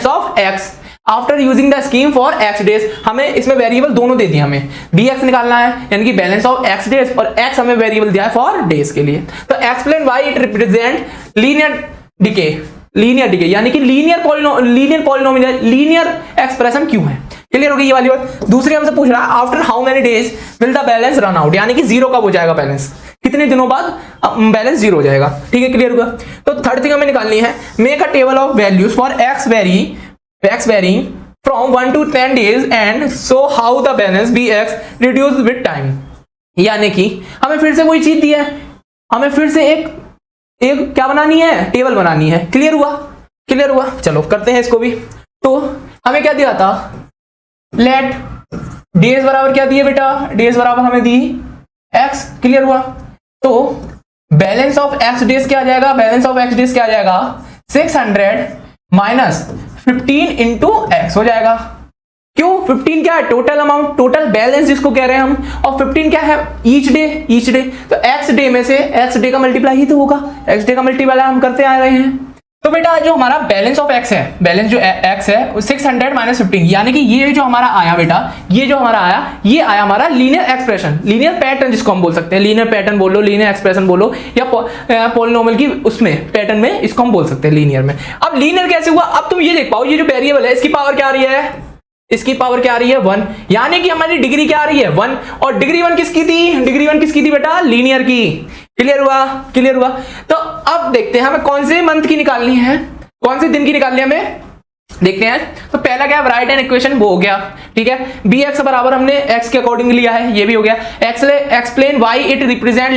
of x after using the scheme for x days. हमें इसमें वेरिएबल दोनों दे दिए, हमें bx निकालना है यानी कि बैलेंस ऑफ x डेज, और x हमें वेरिएबल दिया है फॉर डेज के लिए। तो explain why it represent linear decay, यानी कि लीनियर पॉलिनोमियल लीनियर एक्सप्रेशन क्यों है। क्लियर हो गई ये वाली बात। दूसरी हमसे पूछ रहा है after how many days will the balance run out, यानी कि 0 कब हो जाएगा बैलेंस, कितने दिनों बाद बैलेंस 0 हो जाएगा, ठीक है। क्लियर होगा। तो थर्ड थिंग हमें निकालनी है, make a table of values for x varying from 1 to 10 days and show how the balance bx reduce with time. यानी कि हमें फिर से वही चीज दी है, हमें फिर से एक क्या बनानी है, टेबल बनानी है। क्लियर हुआ। चलो करते हैं इसको भी। तो हमें क्या दिया था, लेट डेज बराबर क्या दिए बेटा, डेज बराबर हमें दी x। क्लियर हुआ। तो बैलेंस ऑफ x डेज क्या आ जाएगा, 600 माइनस 15 इंटू x हो जाएगा। क्यों, 15 क्या है, टोटल अमाउंट, टोटल बैलेंस जिसको कह रहे हैं हम, और 15 क्या है, ईच डे। तो x डे में से x डे का मल्टीप्लाई ही तो होगा, x डे का मल्टीप्लाई हम करते आ रहे हैं। तो बेटा जो हमारा बैलेंस ऑफ x है, बैलेंस जो x है 600 माइनस 15, यानी कि ये जो हमारा आया बेटा, ये आया हमारा लीनियर एक्सप्रेशन, लीनियर पैटर्न जिसको हम बोल सकते हैं, लीनियर पैटर्न बोलो, लीनियर एक्सप्रेशन बोलो, या पॉलिनोमियल की उसमें पैटर्न में इसको हम बोल सकते हैं लीनियर में। अब लीनियर कैसे हुआ, अब तुम ये देख पाओ, ये जो वेरिएबल है इसकी पावर क्या आ रही है, 1, यानी कि हमारी डिग्री क्या आ रही है 1, और डिग्री 1 किसकी थी बेटा, लीनियर की। क्लियर हुआ। तो अब देखते हैं हमें कौन से मंथ की निकालनी है, कौन से दिन की निकालनी है हमें, देखते हैं। तो पहला क्या है, राइट एन इक्वेशन, वो हो गया, ठीक है। bx बराबर हमने x के अकॉर्डिंग लिया है, ये भी हो गया। Explain why it represent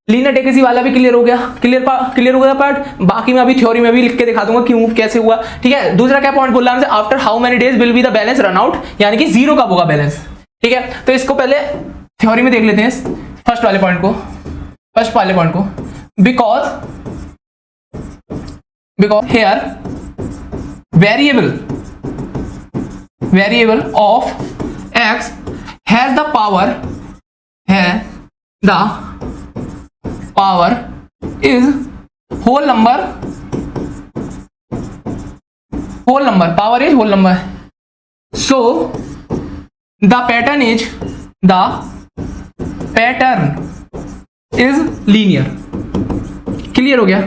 linear decay वाला भी क्लियर हो गया, क्लियर हो गया पार्ट। बाकी मैं अभी थ्योरी में भी लिख के दिखा दूंगा क्यों कैसे हुआ, ठीक है। दूसरा क्या पॉइंट बोल रहा है हमसे, after how many days will be the balance run out, यानी कि 0 कब होगा बैलेंस, ठीक है। तो इसको पहले थ्योरी में देख लेते हैं, फर्स्ट वाले पॉइंट को, because here variable of x has the power is whole number, power is whole number, so the pattern is the pattern is linear. Clear हो गया,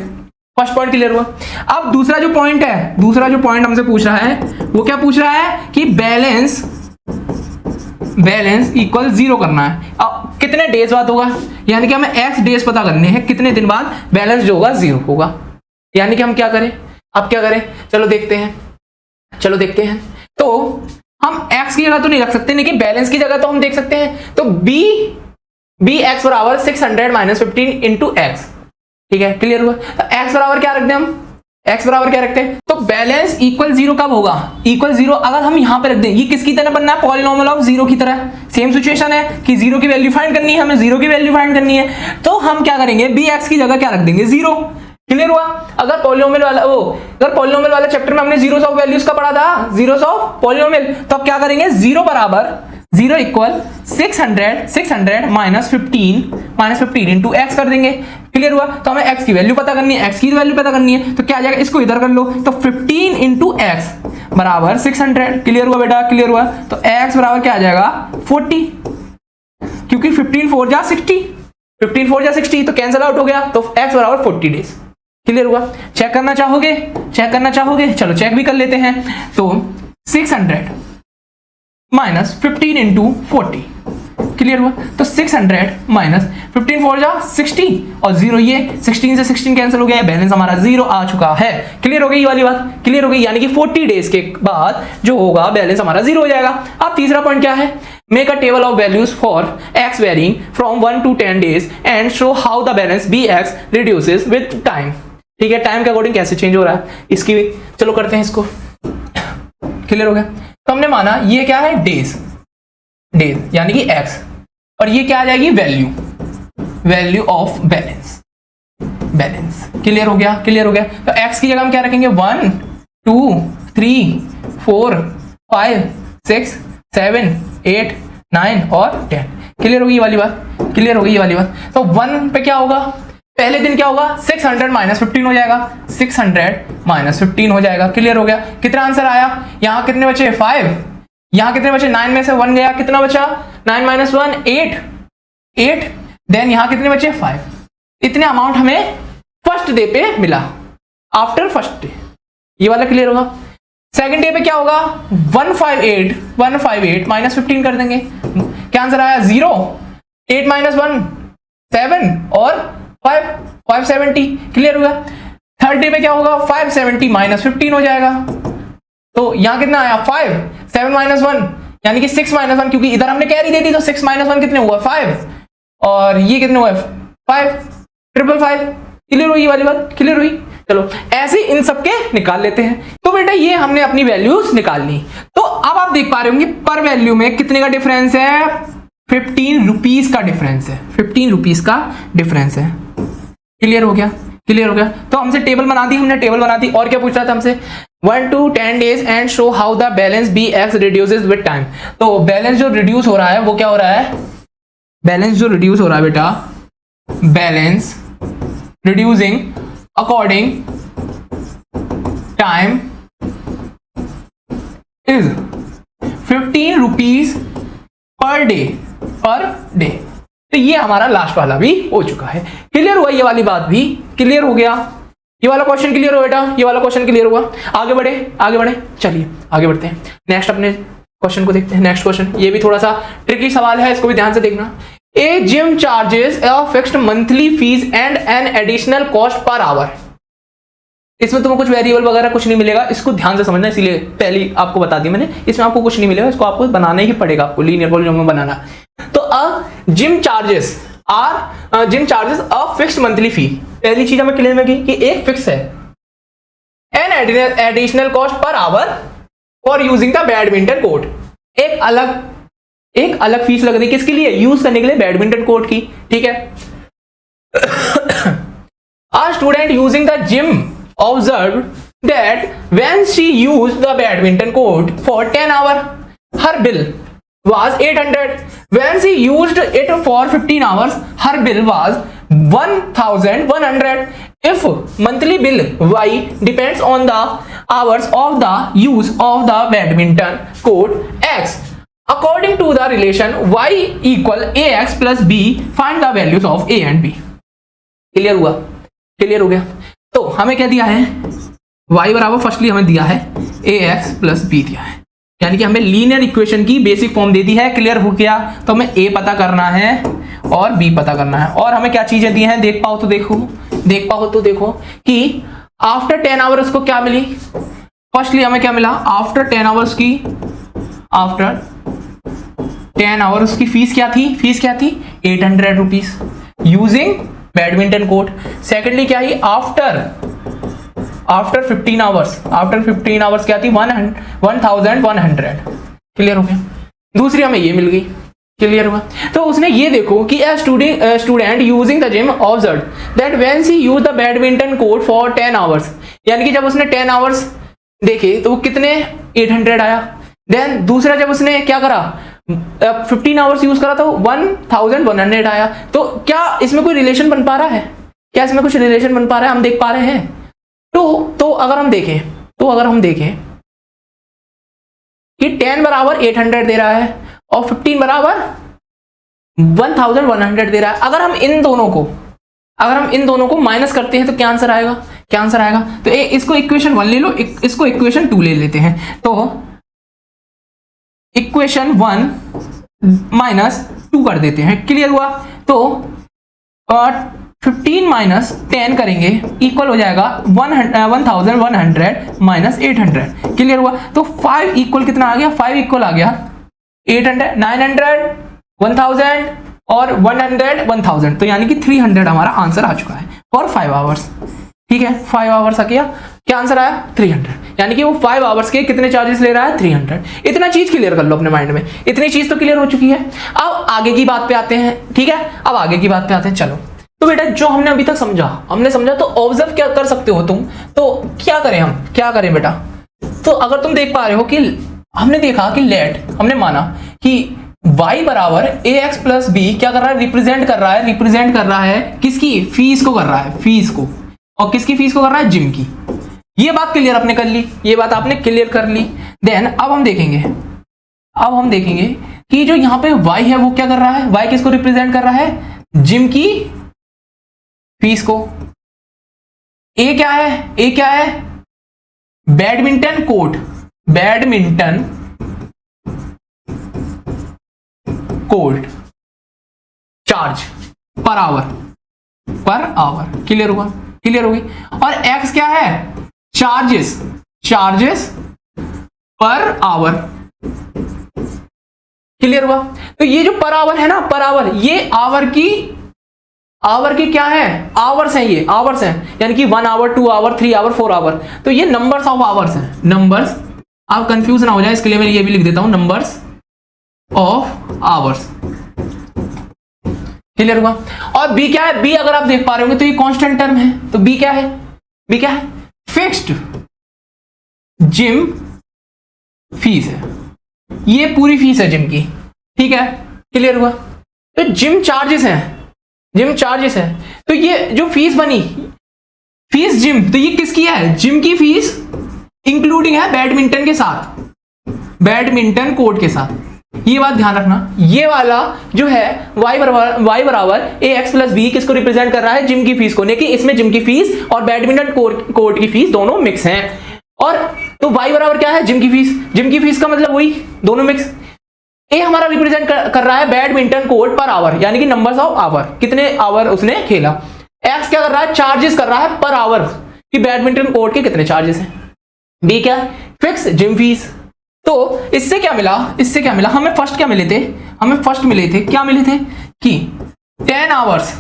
फर्स्ट पॉइंट क्लियर हुआ। अब दूसरा जो पॉइंट है, दूसरा जो पॉइंट हमसे पूछ रहा है वो क्या पूछ रहा है कि बैलेंस इक्वल 0 करना है। अब कितने डेज बाद होगा, यानी कि हमें x डेज पता करने हैं, कितने दिन बाद बैलेंस जो होगा 0 होगा। यानी कि हम क्या करें, अब क्या करें, चलो देखते हैं। तो हम x की जगह तो नहीं रख सकते, लेकिन बैलेंस की जगह तो हम देख सकते हैं। तो b x बराबर 600 माइनस 15 इंटू एक्स। ठीक है, क्लियर हुआ। तो x बराबर क्या रखते हैं हम, x बराबर क्या रखते हैं, तो बैलेंस इक्वल 0 कब होगा, इक्वल 0 अगर हम यहां पे रख दें, ये किसकी तरह बनना है, पॉलिनॉमियल ऑफ 0 की तरह। सेम सिचुएशन है कि 0 की वैल्यू फाइंड करनी है, हमें 0 की वैल्यू फाइंड करनी है। तो हम क्या करेंगे, bx की जगह क्या रख देंगे, 0। क्लियर हुआ। अगर पॉलिनॉमियल वाला चैप्टर में हमने जीरोस ऑफ वैल्यूज का पढ़ा था, जीरोस ऑफ पॉलिनॉमियल, तो अब क्या करेंगे, 0 बराबर 0 इक्वल 600 माइनस 15 इंटू एक्स कर देंगे। क्लियर हुआ। तो हमें x की वैल्यू पता करनी है, x की वैल्यू पता करनी है, तो क्या आ जाएगा, इसको इधर कर लो, तो 15 इंटू एक्स बराबर 600। क्लियर हुआ बेटा, क्लियर हुआ। तो x बराबर क्या आ जाएगा 40, क्योंकि 15 4 जा 60, तो कैंसिल आउट हो गया, तो x बराबर 40 डेज। क्लियर हुआ। चेक करना चाहोगे, चलो चेक भी कर लेते हैं। तो 600 माइनस 15 इंटू 40, क्लियर हुआ। तो 600 माइनस 15 4 जा 60 और 0, ये 16 से 16 कैंसिल हो गया, बैलेंस हमारा 0 आ चुका है। क्लियर हो गई ये वाली बात, क्लियर हो गई। यानी कि 40 डेज के बाद जो होगा बैलेंस हमारा 0 हो जाएगा। अब तीसरा पॉइंट क्या है, make a table of values for x varying from 1 to 10 days and show how the balance bx reduces with time. ठीक है, टाइम के अकॉर्डिंग कैसे चेंज हो रहा है इसकी भी, चलो करते हैं इसको। क्लियर हो गया। तो हमने माना ये क्या है, डेज यानी कि x, और ये क्या आ जाएगी, वैल्यू ऑफ बैलेंस। क्लियर हो गया। तो x की जगह हम क्या रखेंगे, 1 2 3 4 5 6 7 8 9 और 10। क्लियर होगी ये वाली बात, तो 1 पे क्या होगा, पहले दिन क्या होगा, 600 माइनस 15 हो जाएगा, 600 माइनस 15 हो जाएगा। क्लियर हो गया। कितना आंसर आया, यहाँ कितने बचे 5, यहाँ कितने बचे 9 में से 1 गया, कितना बचा 9 माइनस 1 8, देन यहाँ कितने बचे 5। इतने अमाउंट हमें फर्स्ट डे पे मिला, आफ्टर फर्स्ट डे। ये वाला क्लियर होगा। सेकंड डे पे क्या होगा, 158 माइनस 15 कर देंगे, क्या आंसर आया 0, 8 माइनस 1 7 और 570। क्लियर होगा। थर्ड डे पे क्या होगा, 570 माइनस 15 हो जाएगा, तो यहां कितना आया 5, 7 माइनस 1 यानी कि 6 माइनस 1, क्योंकि इधर हमने कैरी दे दी, तो 6 माइनस 1 कितने हुआ 5, और ये कितने हुए 5, 555। क्लियर हुई ये वाली बात, क्लियर हुई। चलो ऐसे इन सबके निकाल लेते हैं। तो बेटा ये हमने अपनी वैल्यूज निकाल ली। तो अब आप देख पा रहे होंगे पर वैल्यू में कितने का डिफरेंस है, 15 रुपीज का डिफरेंस है, 15 रुपीज का डिफरेंस है। क्लियर हो गया। तो हमसे टेबल बना दी, और क्या पूछ रहा था हमसे, 1 to 10 days and show how the balance bx reduces with time. तो बैलेंस जो रिड्यूस हो रहा है वो क्या हो रहा है, बैलेंस बेटा, balance reducing according time is 15 rupees per day. तो ये हमारा लास्ट वाला भी हो चुका है। क्लियर हुआ ये वाली बात भी, क्लियर हो गया। ये वाला क्वेश्चन क्लियर हो बेटा, ये वाला क्वेश्चन क्लियर हुआ। आगे बढ़े, चलिए आगे बढ़ते हैं। नेक्स्ट अपने क्वेश्चन को देखते हैं। नेक्स्ट क्वेश्चन ये भी थोड़ा सा ट्रिकी सवाल है, इसको भी ध्यान से देखना। A gym charges a fixed monthly fee and an additional cost per hour. इसमें तुमको कुछ वेरिएबल वगैरह कुछ नहीं मिलेगा, इसको ध्यान से समझना, इसीलिए पहले आपको बता दिया मैंने। इसमें आपको कुछ नहीं मिलेगा, इसको आपको बनाना ही पड़ेगा, आपको लीनियर पॉलिनॉमियल बनाना। तो gym charges a fixed monthly fee, पहली चीज हमें क्लियर में की कि एक फिक्स है, N additional cost per hour for using the badminton court. एक अलग फीस लग रही है किसके लिए, यूज करने के लिए बैडमिंटन कोर्ट की। ठीक है। A student using the gym observed that when she used the badminton court for 10 hours, her bill was 800. When she used it for 15 hours, her bill was 1100. If monthly bill Y depends on the hours of the use of the badminton court X, according to the relation y equal ax plus b find the values of a and b। Clear हुआ? क्लियर हो गया? तो हमें क्या दिया है, y बराबर फर्स्टली हमें दिया है ax प्लस b दिया है, यानी कि हमें लीनियर इक्वेशन की बेसिक फॉर्म दे दी है। क्लियर हो गया? तो हमें a पता करना है और b पता करना है, और हमें क्या चीजें दी हैं देख पाओ तो देखो कि आफ्टर 10 आवर्स को क्या मिली। फर्स्टली हमें क्या मिला, आफ्टर 10 आवर्स की फीस क्या थी 800 rupees using badminton court. Secondly क्या ही, आफ्टर 15 आवर्स क्या थी 1100। क्लियर हो गया? दूसरी हमें ये मिल गई। क्लियर हुआ? तो उसने ये देखो कि a student using the gym observed that when she used the badminton court for 10 hours, यानी कि जब उसने 10 आवर्स देखे तो वो कितने 800 आया। देन दूसरा जब उसने क्या करा 15 आवर्स यूज करा तो 1100 आया। तो क्या इसमें कोई रिलेशन बन पा रहा है? क्या इसमें कुछ रिलेशन बन पा रहा है? हम देख पा रहे हैं? तो अगर हम देखें कि 10 बराबर 800 दे रहा है और 15 बराबर 1100 दे रहा है। अगर हम इन दोनों को माइनस करते हैं तो क्या आंसर आएगा? तो इसको इक्वेशन 1 ले लो, इसको इक्वेशन 2 ले लेते हैं। तो इक्वेशन 1 माइनस 2 कर देते हैं। क्लियर हुआ? तो 15 माइनस 10 करेंगे इक्वल हो जाएगा 1100 माइनस 800। क्लियर हुआ? तो 5 इक्वल कितना आ गया? 5 इक्वल आ गया 800, 900, 1000 और 100, 1000। तो यानी कि 300 हमारा आंसर आ चुका है फॉर 5 आवर्स। ठीक है, 5 आवर्स आ गया, क्या आंसर आया 300। यानी कि वो 5 आवर्स के कितने चार्जेस ले रहा है 300। इतना चीज क्लियर कर लो अपने माइंड में, इतनी चीज तो क्लियर हो चुकी है। अब आगे की बात पे आते हैं। ठीक है, अब आगे की बात पे आते हैं। चलो, तो बेटा जो हमने अभी तक समझा तो ऑब्जर्व क्या कर सकते हो तुम। तो क्या करें बेटा? तो अगर तुम देख पा रहे हो कि हमने देखा कि हमने माना कि y बराबर ax प्लस b क्या कर रहा है, रिप्रेजेंट कर रहा है किसकी? फीस को कर रहा है, फीस को। और किसकी फीस को कर रहा है? जिम की। ये बात आपने क्लियर कर ली। देन अब हम देखेंगे कि जो यहाँ पे y है वो क्या कर रहा है, y किसको रिप्रेजेंट कर रहा है? जिम की फीस को। a क्या है? Badminton court charge per hour. Clear हुआ? क्लियर हो गई? और x क्या है? Charges per hour. क्लियर हुआ? तो ये जो पर आवर है ना, ये आवर की क्या है? आवर्स हैं, ये आवर्स हैं। यानी कि 1 आवर, 2 आवर, 3 आवर, 4 आवर। तो ये नंबर्स ऑफ आवर्स हैं। नंबर्स, आप कंफ्यूज ना हो जाए इसके लिए मैं ये भी लिख देता हूं, नंबर्स ऑफ आवर्स। क्लियर हुआ? और b क्या है? b अगर आप देख पा रहे होंगे तो ये कांस्टेंट टर्म है। तो b क्या है? फिक्स्ड जिम फीस है। ये पूरी फीस है जिम की। ठीक है, क्लियर हुआ? तो जिम चार्जेस है। तो ये जो फीस बनी, फीस जिम, तो ये किसकी है? जिम की फीस इंक्लूडिंग है बैडमिंटन के साथ, बैडमिंटन कोर्ट के साथ। ये बात ध्यान रखना। ये वाला जो है y बराबर ax प्लस b किसको रिप्रेजेंट कर रहा है? जिम की फीस को। लेकिन इसमें जिम की फीस और बैडमिंटन कोर्ट की फीस दोनों मिक्स हैं। और तो y बराबर क्या है? जिम की फीस का मतलब वही, दोनों मिक्स। a हमारा रिप्रेजेंट कर रहा है बैडमिंटन कोर्ट पर आवर, यानी कि नंबर्स ऑफ आवर, कितने आवर उसने खेला। x क्या कर रहा है? चार्जेस कर रहा है पर आवर कि बैडमिंटन कोर्ट के कितने चार्जेस हैं। b क्या? Fix gym fees. तो इससे क्या मिला? हमें फर्स्ट क्या मिले थे? क्या मिले थे कि 10 आवर्स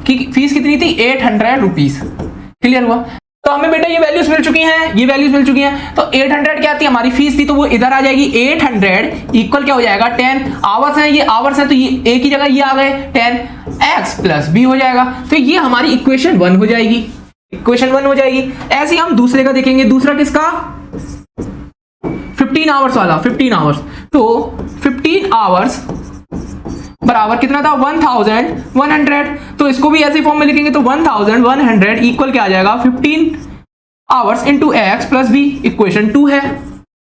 की फीस कितनी थी? 800 रुपीज। क्लियर हुआ? तो हमें बेटा ये वैल्यूज मिल चुकी हैं। तो 800 क्या थी? हमारी फीस थी, तो वो इधर आ जाएगी। 800 इक्वल क्या हो जाएगा? 10 आवर्स हैं, ये आवर्स हैं, तो ये एक ही जगह ये आ गए 10 x प्लस b हो जाएगा। तो ये हमारी इक्वेशन 1 हो जाएगी। ऐसे ही हम दूसरे का देखेंगे। दूसरा किसका? 15 आवर्स वाला। 15 आवर्स, तो 15 आवर्स बराबर कितना था? 1100। तो इसको भी ऐसे फॉर्म में लिखेंगे तो 1100 इक्वल क्या आ जाएगा? 15 hours into x plus b. Equation 2 है।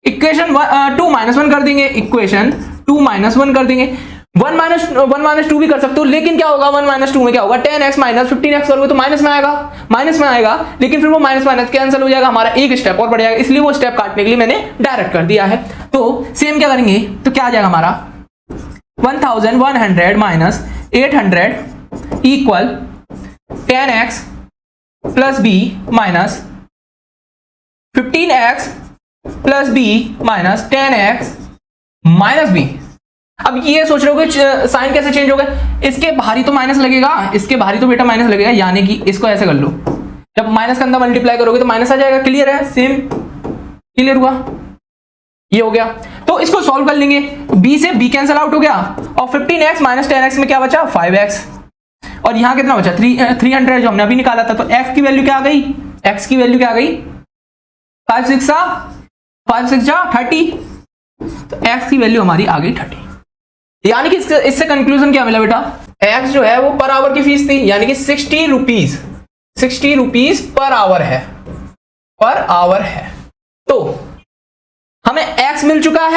इक्वेशन 2 -1 कर देंगे, इक्वेशन 2 -1 कर देंगे। 1 - 2 भी कर सकते हो, लेकिन क्या होगा 1 - 2 में क्या होगा, 10x - 15x करोगे तो माइनस में आएगा, लेकिन फिर वो माइनस कैंसिल हो जाएगा, हमारा एक स्टेप और बढ़ जाएगा, इसलिए वो स्टेप काटने के लिए मैंने डायरेक्ट कर दिया है। तो सेम क्या करेंगे, तो क्या आ जाएगा हमारा 1100 - 800 equal 10x plus b minus 15x plus b minus 10x minus b। अब ये सोच रहे हो कि साइन कैसे चेंज होगा, इसके बाहरी तो माइनस लगेगा, इसके बाहरी तो बेटा माइनस लगेगा, यानी कि इसको ऐसे कर लो, जब माइनस के अंदर मल्टीप्लाई करोगे तो माइनस आ जाएगा। क्लियर है, सेम क्लियर हुआ, ये हो गया। तो इसको सॉल्व कर लेंगे, b से b कैंसिल आउट हो गया, और 15x माइनस 10x में क्या बचा 5x, और यहां कितना बचा 300 जो हमने अभी निकाला था। तो x की वैल्यू क्या आ गई, x की वैल्यू क्या आ गई 5 6 जा 30, तो x की वैल्यू हमारी आ गई 30। यानी कि इससे कंक्लूजन क्या मिला बेटा, x जो है वो पर आवर की फीस थी, यानी कि 60 रुपीज पर आवर है। तो हमें x मिल चुका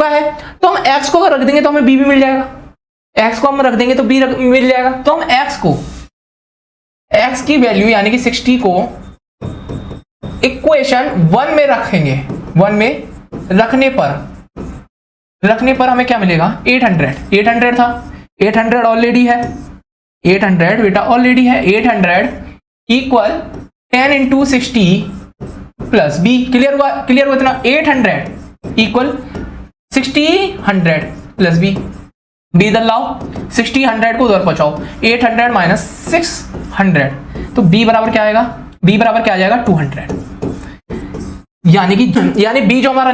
है, तो हम x को रख देंगे तो हमें b भी मिल जाएगा, x को हम रख देंगे तो b मिल जाएगा। तो हम x की वैल्यू यानी कि 60 को इक्वेशन 1 में रखेंगे, 1 में रखने पर हमें क्या मिलेगा 800 था, 800 ऑलरेडी है, 800 बेटा ऑलरेडी है, 800 equal 10 into 60 plus b। Clear हुआ इतना, 800 इक्वल 60 प्लस b, b इधर लाओ, 60 को उधर पहुंचाओ, 800 माइनस 600, तो b बराबर क्या आएगा, b बराबर क्या आ जाएगा 200। यानी b जो हमारा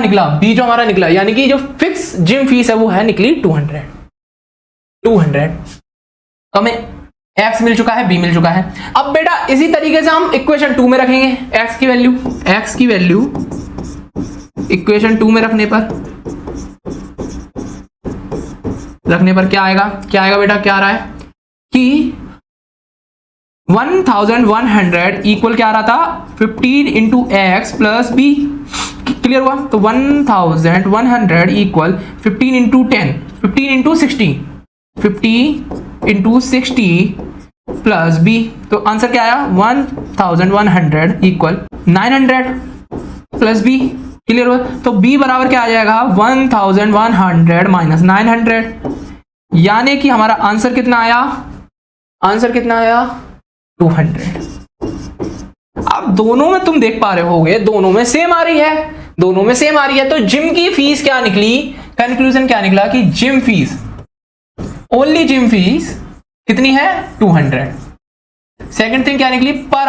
निकला, यानी कि जो फिक्स जिम फीस है वो है निकली 200। तो हमें x मिल चुका है, b मिल चुका है। अब बेटा इसी तरीके से हम इक्वेशन 2 में रखेंगे x की वैल्यू इक्वेशन 2 में रखने पर क्या आएगा बेटा, क्या आ रहा है कि 1100 इक्वल क्या आ रहा था 15 into x plus b. Clear हुआ, तो 1100 equal 15 into 10, 15 into 60, 50 into 60 plus b. तो आंसर क्या आया 1100 इक्वल 900 प्लस बी। क्लियर हुआ, तो बी बराबर क्या आ जाएगा 1100 माइनस 900, यानी कि हमारा आंसर कितना आया 200। अब दोनों में तुम देख पा रहे होगे, दोनों में सेम आ रही है, तो जिम की फीस क्या निकली, कंक्लूजन क्या निकला कि जिम फीस कितनी है 200। सेकंड थिंग क्या निकली, per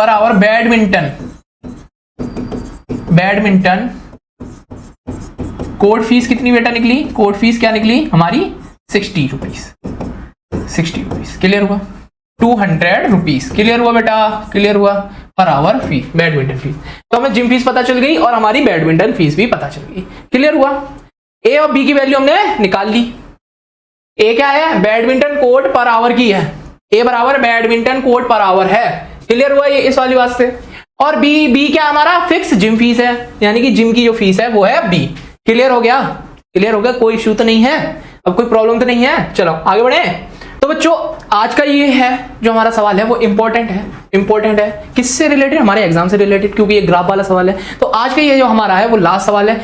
hour badminton court fees कितनी बेटा निकली, कोर्ट फीस क्या निकली हमारी 60 रुपीज। क्लियर हुआ, 200 रुपीज। क्लियर हुआ बेटा, पर आवर फी, बैडमिंटन फीस। तो हमें जिम फीस पता चल गई और हमारी बैडमिंटन फीस भी पता चल गई। क्लियर हुआ, ए और बी की वैल्यू हमने निकाल ली। ए क्या है, बैडमिंटन कोर्ट पर आवर की है, ए बराबर बैडमिंटन कोर्ट पर आवर है। क्लियर हुआ ये इस वाली बात से। और बी क्या हमारा फिक्स जिम फीस है, यानी कि जिम की जो फीस है वो है बी। क्लियर हो गया, कोई इश्यू तो नहीं है, अब कोई प्रॉब्लम तो नहीं है। चलो आगे बढ़े। तो बच्चों आज का ये है जो हमारा सवाल है वो इंपॉर्टेंट है। किससे रिलेटेड, हमारे एग्जाम से रिलेटेड, क्योंकि ये ग्राफ वाला सवाल है। तो आज का ये जो हमारा है वो लास्ट सवाल है।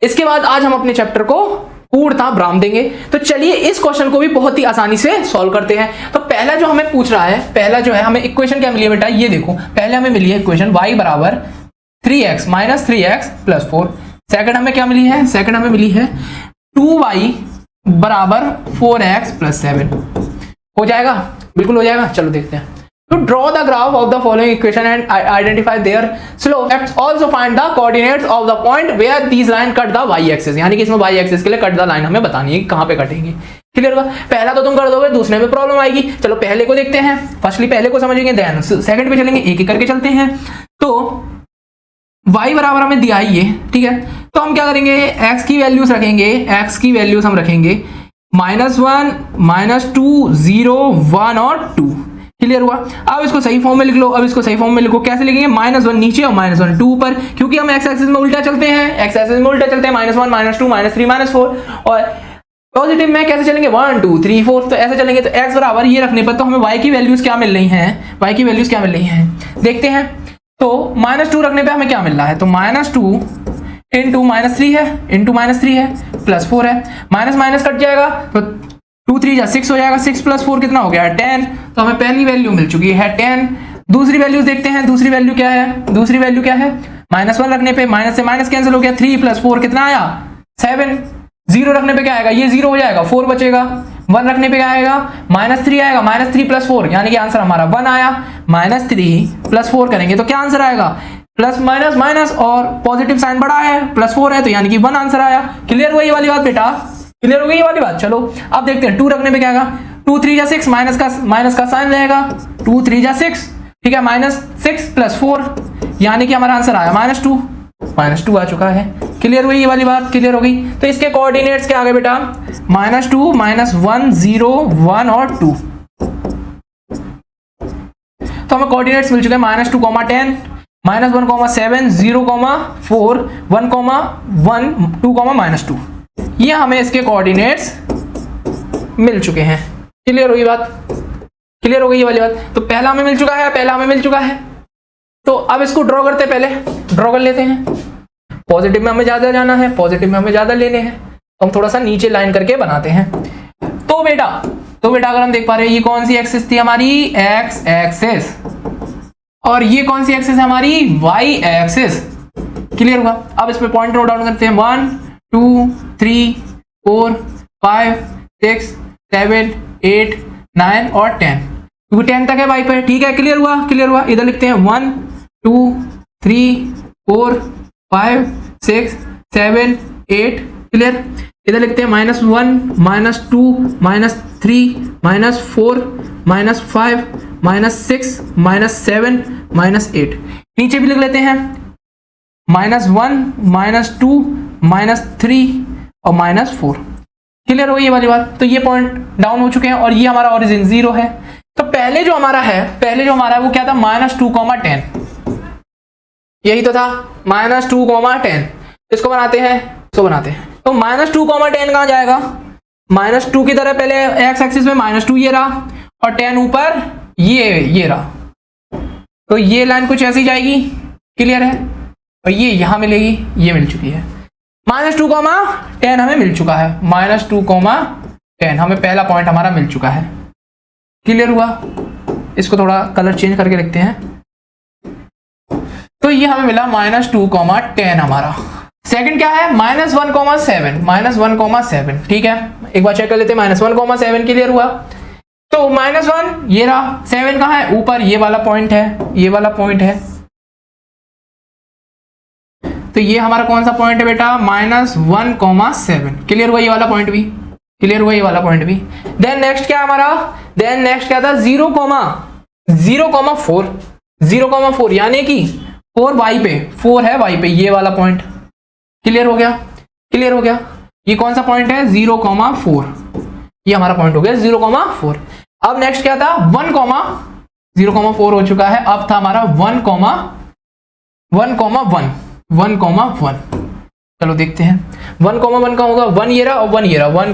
इसके बाद आज हम अपने चैप्टर को पूर्णतः विराम देंगे। तो चलिए इस क्वेश्चन को भी बहुत ही आसानी से सॉल्व करते हैं। तो पहला जो हमें पूछ रहा है, पहला जो है हमें इक्वेशन क्या मिली है बेटा, ये देखो पहले हमें मिली है इक्वेशन y बराबर 3x minus 3x plus 4। Second हमें क्या मिली है, सेकंड हमें मिली है 2y बराबर 4x प्लस 7। हो जाएगा, बिल्कुल हो जाएगा। चलो देखते हैं। To draw the graph of the following equation and identify their slope, let's also find the coordinates of the point where these line cut the y-axis। यानी कि इसमें y-axis के लिए कट द लाइन हमें बतानी है कि कहां पे कटेंगे। क्लियर होगा, पहला तो तुम कर दोगे, दूसरे में प्रॉब्लम आएगी। चलो पहले को देखते हैं, फर्स्टली पहले को समझेंगे, देन सेकंड पे चलेंगे, एक एक करके चलते हैं। तो y बराबर हमें दिया है ये, ठीक है। तो हम क्या करेंगे, x की वैल्यूज रखेंगे, x की वैल्यूज हम रखेंगे -1, -2, 0, 1 और 2। क्लियर हुआ। अब इसको सही फॉर्म में लिख लो। अब इसको सही फॉर्म में लिखो, कैसे लिखेंगे, -1 नीचे और -1 2 ऊपर, क्योंकि हम एक्स एक्सिस में उल्टा चलते हैं, एक्स एक्सिस में उल्टा चलते हैं, -1 -2 -3 -4, और पॉजिटिव में कैसे चलेंगे, 1 2 3 4, तो ऐसे चलेंगे। तो x बराबर ये रखने पर तो हमें y की वैल्यूज क्या मिल रही हैं, y की वैल्यूज क्या मिल रही हैं, देखते हैं। तो -2 रखने पे हमें क्या मिल रहा है, तो -2 इंटू -3 है, इंटू -3 है, +4 है, माइनस माइनस कट जाएगा, तो 2 3 6 हो जाएगा, 6 + 4 कितना हो गया, 10। तो हमें पहली वैल्यू मिल चुकी है 10। दूसरी वैल्यू देखते हैं, दूसरी वैल्यू क्या है, दूसरी वैल्यू क्या है, -1 रखने पे माइनस से माइनस कैंसिल हो गया, 3 + 4 कितना आया, 7। 0 रखने पे क्या आएगा, ये 0 हो जाएगा, 4 बचेगा। 1 रखने पे क्या आएगा, -3 आएगा, -3 + 4, यानी कि आंसर हमारा 1 आया। -3 + 4 करेंगे तो क्या आंसर आएगा, प्लस माइनस माइनस, और पॉजिटिव साइन बड़ा है, +4 है, तो यानी कि 1 आंसर आया। क्लियर हुआ ये वाली बात बेटा, क्लियर हो गई ये वाली बात। चलो अब देखते हैं, 2 रखने पे क्या आएगा, 2 3 6, माइनस का साइन रहेगा, 2 3 6, ठीक है, -6 + 4, यानी कि हमारा आंसर आया -2 आ चुका है। क्लियर हुई ये वाली बात, क्लियर हो गई। तो इसके कोऑर्डिनेट्स क्या आ गए बेटा, -2 -1 0 1 और 2। तो हमें कोऑर्डिनेट्स मिल चुके हैं, -2, 10, -1, 7 0, 4 1, 1 2, -2। ये हमें इसके कोऑर्डिनेट्स मिल चुके हैं। क्लियर हुई बात, क्लियर हो गई ये वाली बात। तो पहला हमें मिल चुका है, पहला हमें मिल चुका है। तो अब इसको ड्रॉ करते हैं, पहले ड्रॉ कर लेते हैं। पॉजिटिव में हमें ज्यादा जाना है, पॉजिटिव में हमें ज्यादा लेने हैं, तो हम थोड़ा सा नीचे लाइन करके बनाते हैं। तो बेटा अगर हम देख पा रहे हैं, ये कौन सी एक्सिस थी हमारी, एक्स एक्सिस, और ये कौन सी एक्सिस है हमारी, वाई एक्सिस। क्लियर हुआ। अब इस पे पॉइंट नोट डाउन करते हैं, 1 2 3 4 5 6 7 8 9 और 10, क्योंकि 10 तक है वाई पे, ठीक है। क्लियर हुआ, क्लियर हुआ। इधर लिखते हैं 1 2 3 4 5 6 7 8, क्लियर। इधर लिखते हैं -1 -2 -3 -4 -5 -6 -7 -8। नीचे भी लिख लेते हैं -1 -2 -3 और -4। क्लियर हो ये वाली बात। तो ये पॉइंट डाउन हो चुके हैं और ये हमारा ओरिजिन 0 है। तो पहले जो हमारा है वो क्या था, -2, 10, यही तो था, -2, 10। इसको बनाते हैं, तो -2, 10 कहां जाएगा, -2 की तरह पहले एक्स एक्सिस में -2 ये रहा, और 10 ऊपर ये रहा, तो ये लाइन कुछ ऐसी जाएगी। क्लियर है। और ये यहां मिलेगी, ये मिल चुकी है। -2, 10 हमें मिल चुका है, -2, 10 हमें पहला पॉइंट हमारा मिल चुका है। क्लियर हुआ। इसको थोड़ा कलर चेंज करके लिखते हैं। तो ये हमें मिला -2, 10 हमारा। सेकंड क्या है, -1, 7, ठीक है। एक बार चेक कर लेते हैं, -1, 7 क्लियर हुआ। तो -1 ये रहा, 7 कहां है, ऊपर ये वाला पॉइंट है, ये वाला पॉइंट है। तो ये हमारा कौन सा पॉइंट है बेटा, -1, 7। क्लियर हुआ ये वाला पॉइंट भी, क्लियर हुआ ये वाला पॉइंट भी। देन नेक्स्ट क्या हमारा, देन नेक्स्ट क्या था, 0, 4, यानी कि 4 वाई पे, 4 है वाई पे, ये वाला पॉइंट। क्लियर हो गया, क्लियर हो गया। ये कौन सा पॉइंट है, 0, 4, ये हमारा पॉइंट हो गया 0, 4। अब नेक्स्ट क्या था, 1, 0,4 हो चुका है। अब था हमारा 1, 1। चलो देखते हैं 1, 1 का होगा, 1 ये रहा और 1 ये रहा, 1,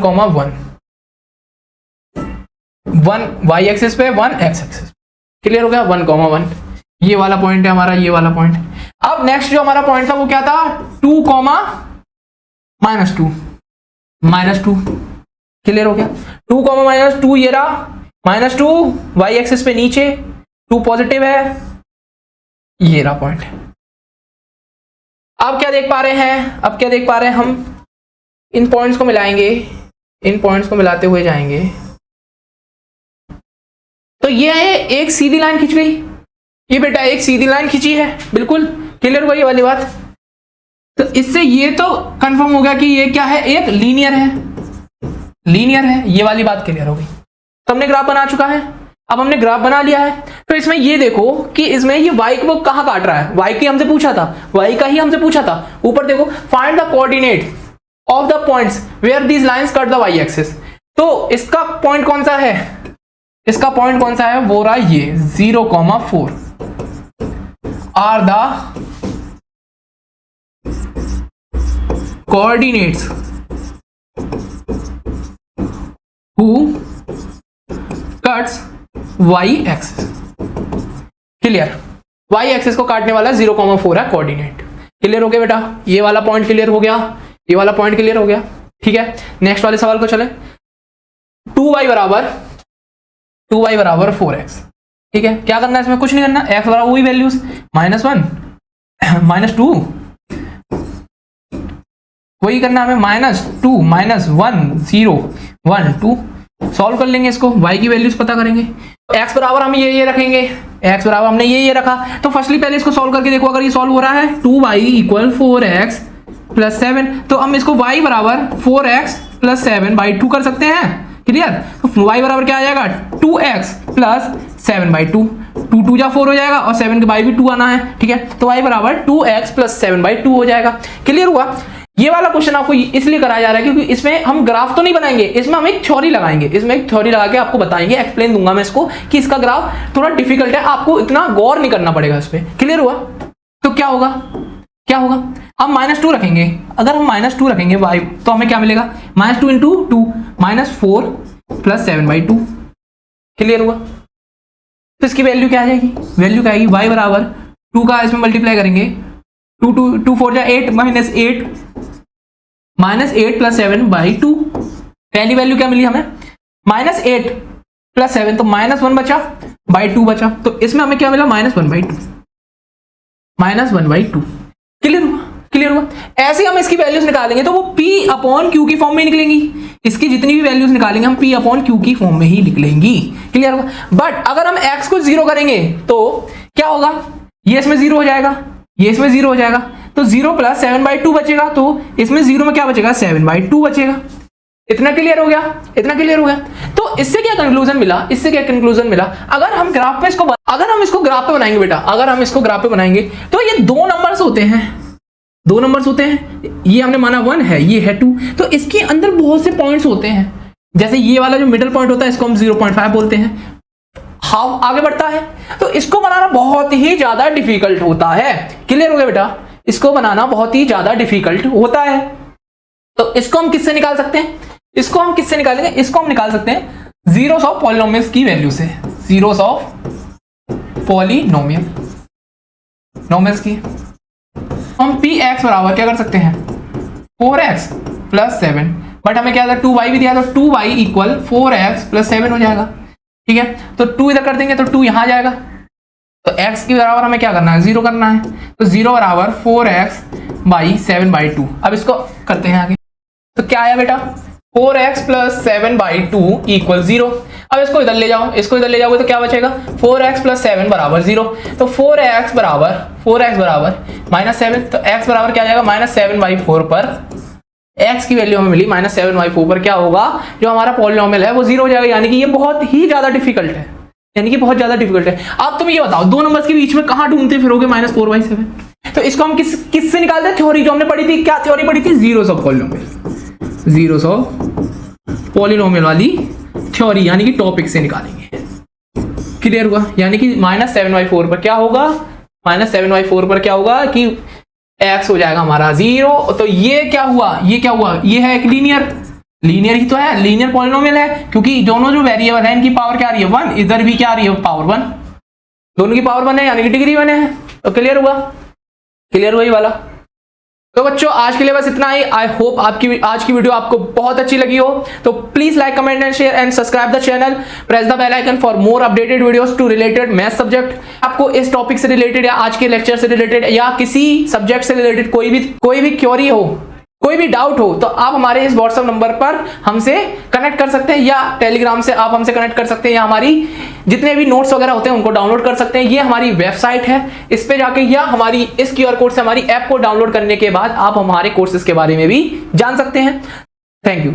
1 वाई एक्सिस पे, 1 एक्स एक्सिस। क्लियर हो गया, 1, 1 ये वाला पॉइंट है हमारा, ये वाला पॉइंट। अब नेक्स्ट जो हमारा पॉइंट था वो क्या था, 2, -2। क्लियर हो गया, 2, -2 ये रहा, -2 वाई एक्सिस पे नीचे, 2 पॉजिटिव है, ये रहा पॉइंट। अब क्या देख पा रहे हैं, हम इन पॉइंट्स को मिलाएंगे, इन पॉइंट्स को मिलाते हुए जाएंगे। तो ये एक सीधी लाइन खींच गई, ये बेटा एक सीधी लाइन खींची है, बिल्कुल क्लियर हुआ ये वाली बात। तो इससे ये तो कंफर्म हो गया कि ये क्या है, एक लीनियर है, ये वाली बात क्लियर हो गई। तो हमने ग्राफ बना चुका है। अब हमने ग्राफ बना लिया है, तो इसमें ये देखो कि इसमें ये y को कहां काट रहा है, y की हमसे पूछा था, y का ही हमसे पूछा था। ऊपर देखो, find the coordinate of the points where these lines cut the y axis. तो इसका पॉइंट कौन सा है, इसका पॉइंट कौन सा है, वो रहा ये 0,4 are the coordinates who cuts y axis. Clear, y axis को काटने वाला 0,4 है कोऑर्डिनेट। क्लियर हो गया बेटा, ये वाला पॉइंट क्लियर हो गया, ये वाला पॉइंट क्लियर हो गया। ठीक है, नेक्स्ट वाले सवाल को चले। 2y बराबर 4x। ठीक है, क्या करना है इसमें, कुछ नहीं करना, x बराबर वही वैल्यूज -1 -2 वही करना हमें, -2 -1 0 1 2 सॉल्व कर लेंगे इसको, y की वैल्यूज पता करेंगे। x बराबर हम ये रखेंगे, x बराबर हमने ये रखा, तो फर्स्टली पहले इसको सॉल्व करके देखो, अगर ये सॉल्व हो रहा है 2y = 4x + 7, तो हम इसको y बराबर 4x + 7/2 कर सकते हैं। क्लियर, तो y बराबर क्या आ जाएगा, 2x + 7/2, 2 2 जा 4 हो जाएगा और 7 के बाई भी 2 आना है। ठीक है, तो y बराबर 2x + 7/2 हो जाएगा। क्लियर हुआ। ये वाला क्वेश्चन आपको इसलिए कराया जा रहा है क्योंकि इसमें हम ग्राफ तो नहीं बनाएंगे, इसमें हम एक थ्योरी लगाएंगे, इसमें एक थ्योरी लगा के आपको बताएंगे, एक्सप्लेन दूंगा मैं इसको कि इसका ग्राफ थोड़ा डिफिकल्ट है, आपको इतना गौर नहीं करना पड़ेगा इस पे। क्लियर हुआ। तो क्या होगा, हम -2 रखेंगे, अगर हम -2 रखेंगे y तो हमें क्या मिलेगा, -2 × 2 -4 + 7/2। क्लियर हुआ। तो इसकी वैल्यू क्या आ जाएगी, वैल्यू क्या आएगी, y बराबर 2 का इसमें मल्टीप्लाई करेंगे, 2 4 जा 8 -8 + 7/2। पहली वैल्यू क्या मिली हमें, -8 + 7 तो -1 बचा, /2 बचा, तो इसमें हमें क्या मिला, -1/2। क्लियर हुआ। ऐसे हम इसकी वैल्यूज निकालेंगे तो वो P/Q की फॉर्म में निकलेंगी, इसकी जितनी भी वैल्यूज निकालेंगे हम P/Q की फॉर्म में ही निकलेंगी। क्लियर हुआ। बट अगर हम x को 0 करेंगे तो क्या होगा, ये इसमें 0 हो जाएगा, ये इसमें 0 हो जाएगा, तो 0 + 7/2 बचेगा, तो इसमें 0 में क्या बचेगा, 7/2 बचेगा। इतना क्लियर हो गया, इतना क्लियर हो गया। तो इससे क्या कंक्लूजन मिला, अगर हम ग्राफ पे इसको ग्राफ पे बनाएंगे बेटा, अगर हम इसको ग्राफ पे बनाएंगे तो ये दो नंबर्स होते हैं, ये हमने माना 1 है, ये है 2, तो इसके अंदर बहुत से पॉइंट्स होते हैं। जैसे ये वाला जो मिडिल पॉइंट होता है इसको हम 0.5 बोलते हैं, हाफ आगे बढ़ता है, तो इसको बनाना बहुत ही ज्यादा डिफिकल्ट होता है। क्लियर हो गया बेटा, इसको बनाना बहुत ही ज्यादा डिफिकल्ट होता है। तो इसको हम किससे निकाल सकते हैं, इसको हम किससे निकालेंगे, इसको हम निकाल सकते हैं जीरोस ऑफ पॉलिनोमियल्स की वैल्यू से, जीरोस ऑफ पॉलिनोमियल्स की। हम px बराबर क्या कर सकते हैं, 4x + 7, बट हमें क्या था, 2y भी दिया, तो 2y = 4x + 7 हो जाएगा। ठीक है, तो 2 इधर कर देंगे तो 2 यहां आ जाएगा, तो x के बराबर हमें क्या करना है, 0 करना है, तो 0 बराबर 4x / 7/2। अब इसको करते हैं आगे, तो क्या आया बेटा, 4x + 7/2 = 0। अब इसको इधर ले जाओ, तो क्या बचेगा, 4x + 7 = 0, तो 4x बराबर -7, तो x बराबर क्या आ जाएगा, -7/4 पर x की वैल्यू हमें मिली, -7/4 पर क्या होगा, जो हमारा पॉलिनोमियल है वो 0 हो जाएगा, यानी कि ये बहुत ही ज्यादा डिफिकल्ट है, अब तुम ये बताओ, दो नंबर्स के बीच में कहां ढूंढते फिरोगे -4/7। तो इसको हम किससे निकालते हैं, थ्योरी जो हमने पढ़ी थी, क्या थ्योरी पढ़ी थी, जीरोस ऑफ पॉलिनोमियल वाली थ्योरी, यानी कि टॉपिक से निकालेंगे। क्लियर हुआ। यानी कि -7/4 पर क्या होगा, -7/4 पर क्या होगा कि x हो जाएगा हमारा 0। तो ये क्या हुआ, ये है एक लीनियर ही तो है, लीनियर पॉलिनोमियल है, क्योंकि दोनों जो वेरिएबल है इनकी पावर क्या आ रही है, 1, इधर भी क्या आ रही है, पावर 1, दोनों की पावर 1 है, यानी कि डिग्री 1 है। तो क्लियर हुआ ये वाला। तो बच्चों आज के लिए बस इतना ही। आई होप आपकी आज की वीडियो आपको बहुत अच्छी लगी हो, तो please like, comment and share and subscribe the channel, press the bell icon for more updated videos to related math subject. आपको इस टॉपिक से रिलेटेड या आज के लेक्चर से रिलेटेड या किसी सब्जेक्ट से रिलेटेड कोई भी क्वेरी हो, कोई भी डाउट हो, तो आप हमारे इस व्हाट्सएप नंबर पर हमसे कनेक्ट कर सकते हैं, या टेलीग्राम से आप हमसे कनेक्ट कर सकते हैं, या हमारी जितने भी नोट्स वगैरह होते हैं उनको डाउनलोड कर सकते हैं। ये हमारी वेबसाइट है, इस पे जाके या हमारी इस QR कोड से हमारी ऐप को डाउनलोड करने के बाद आप हमारे कोर्सेज के बारे में भी जान सकते हैं। Thank you.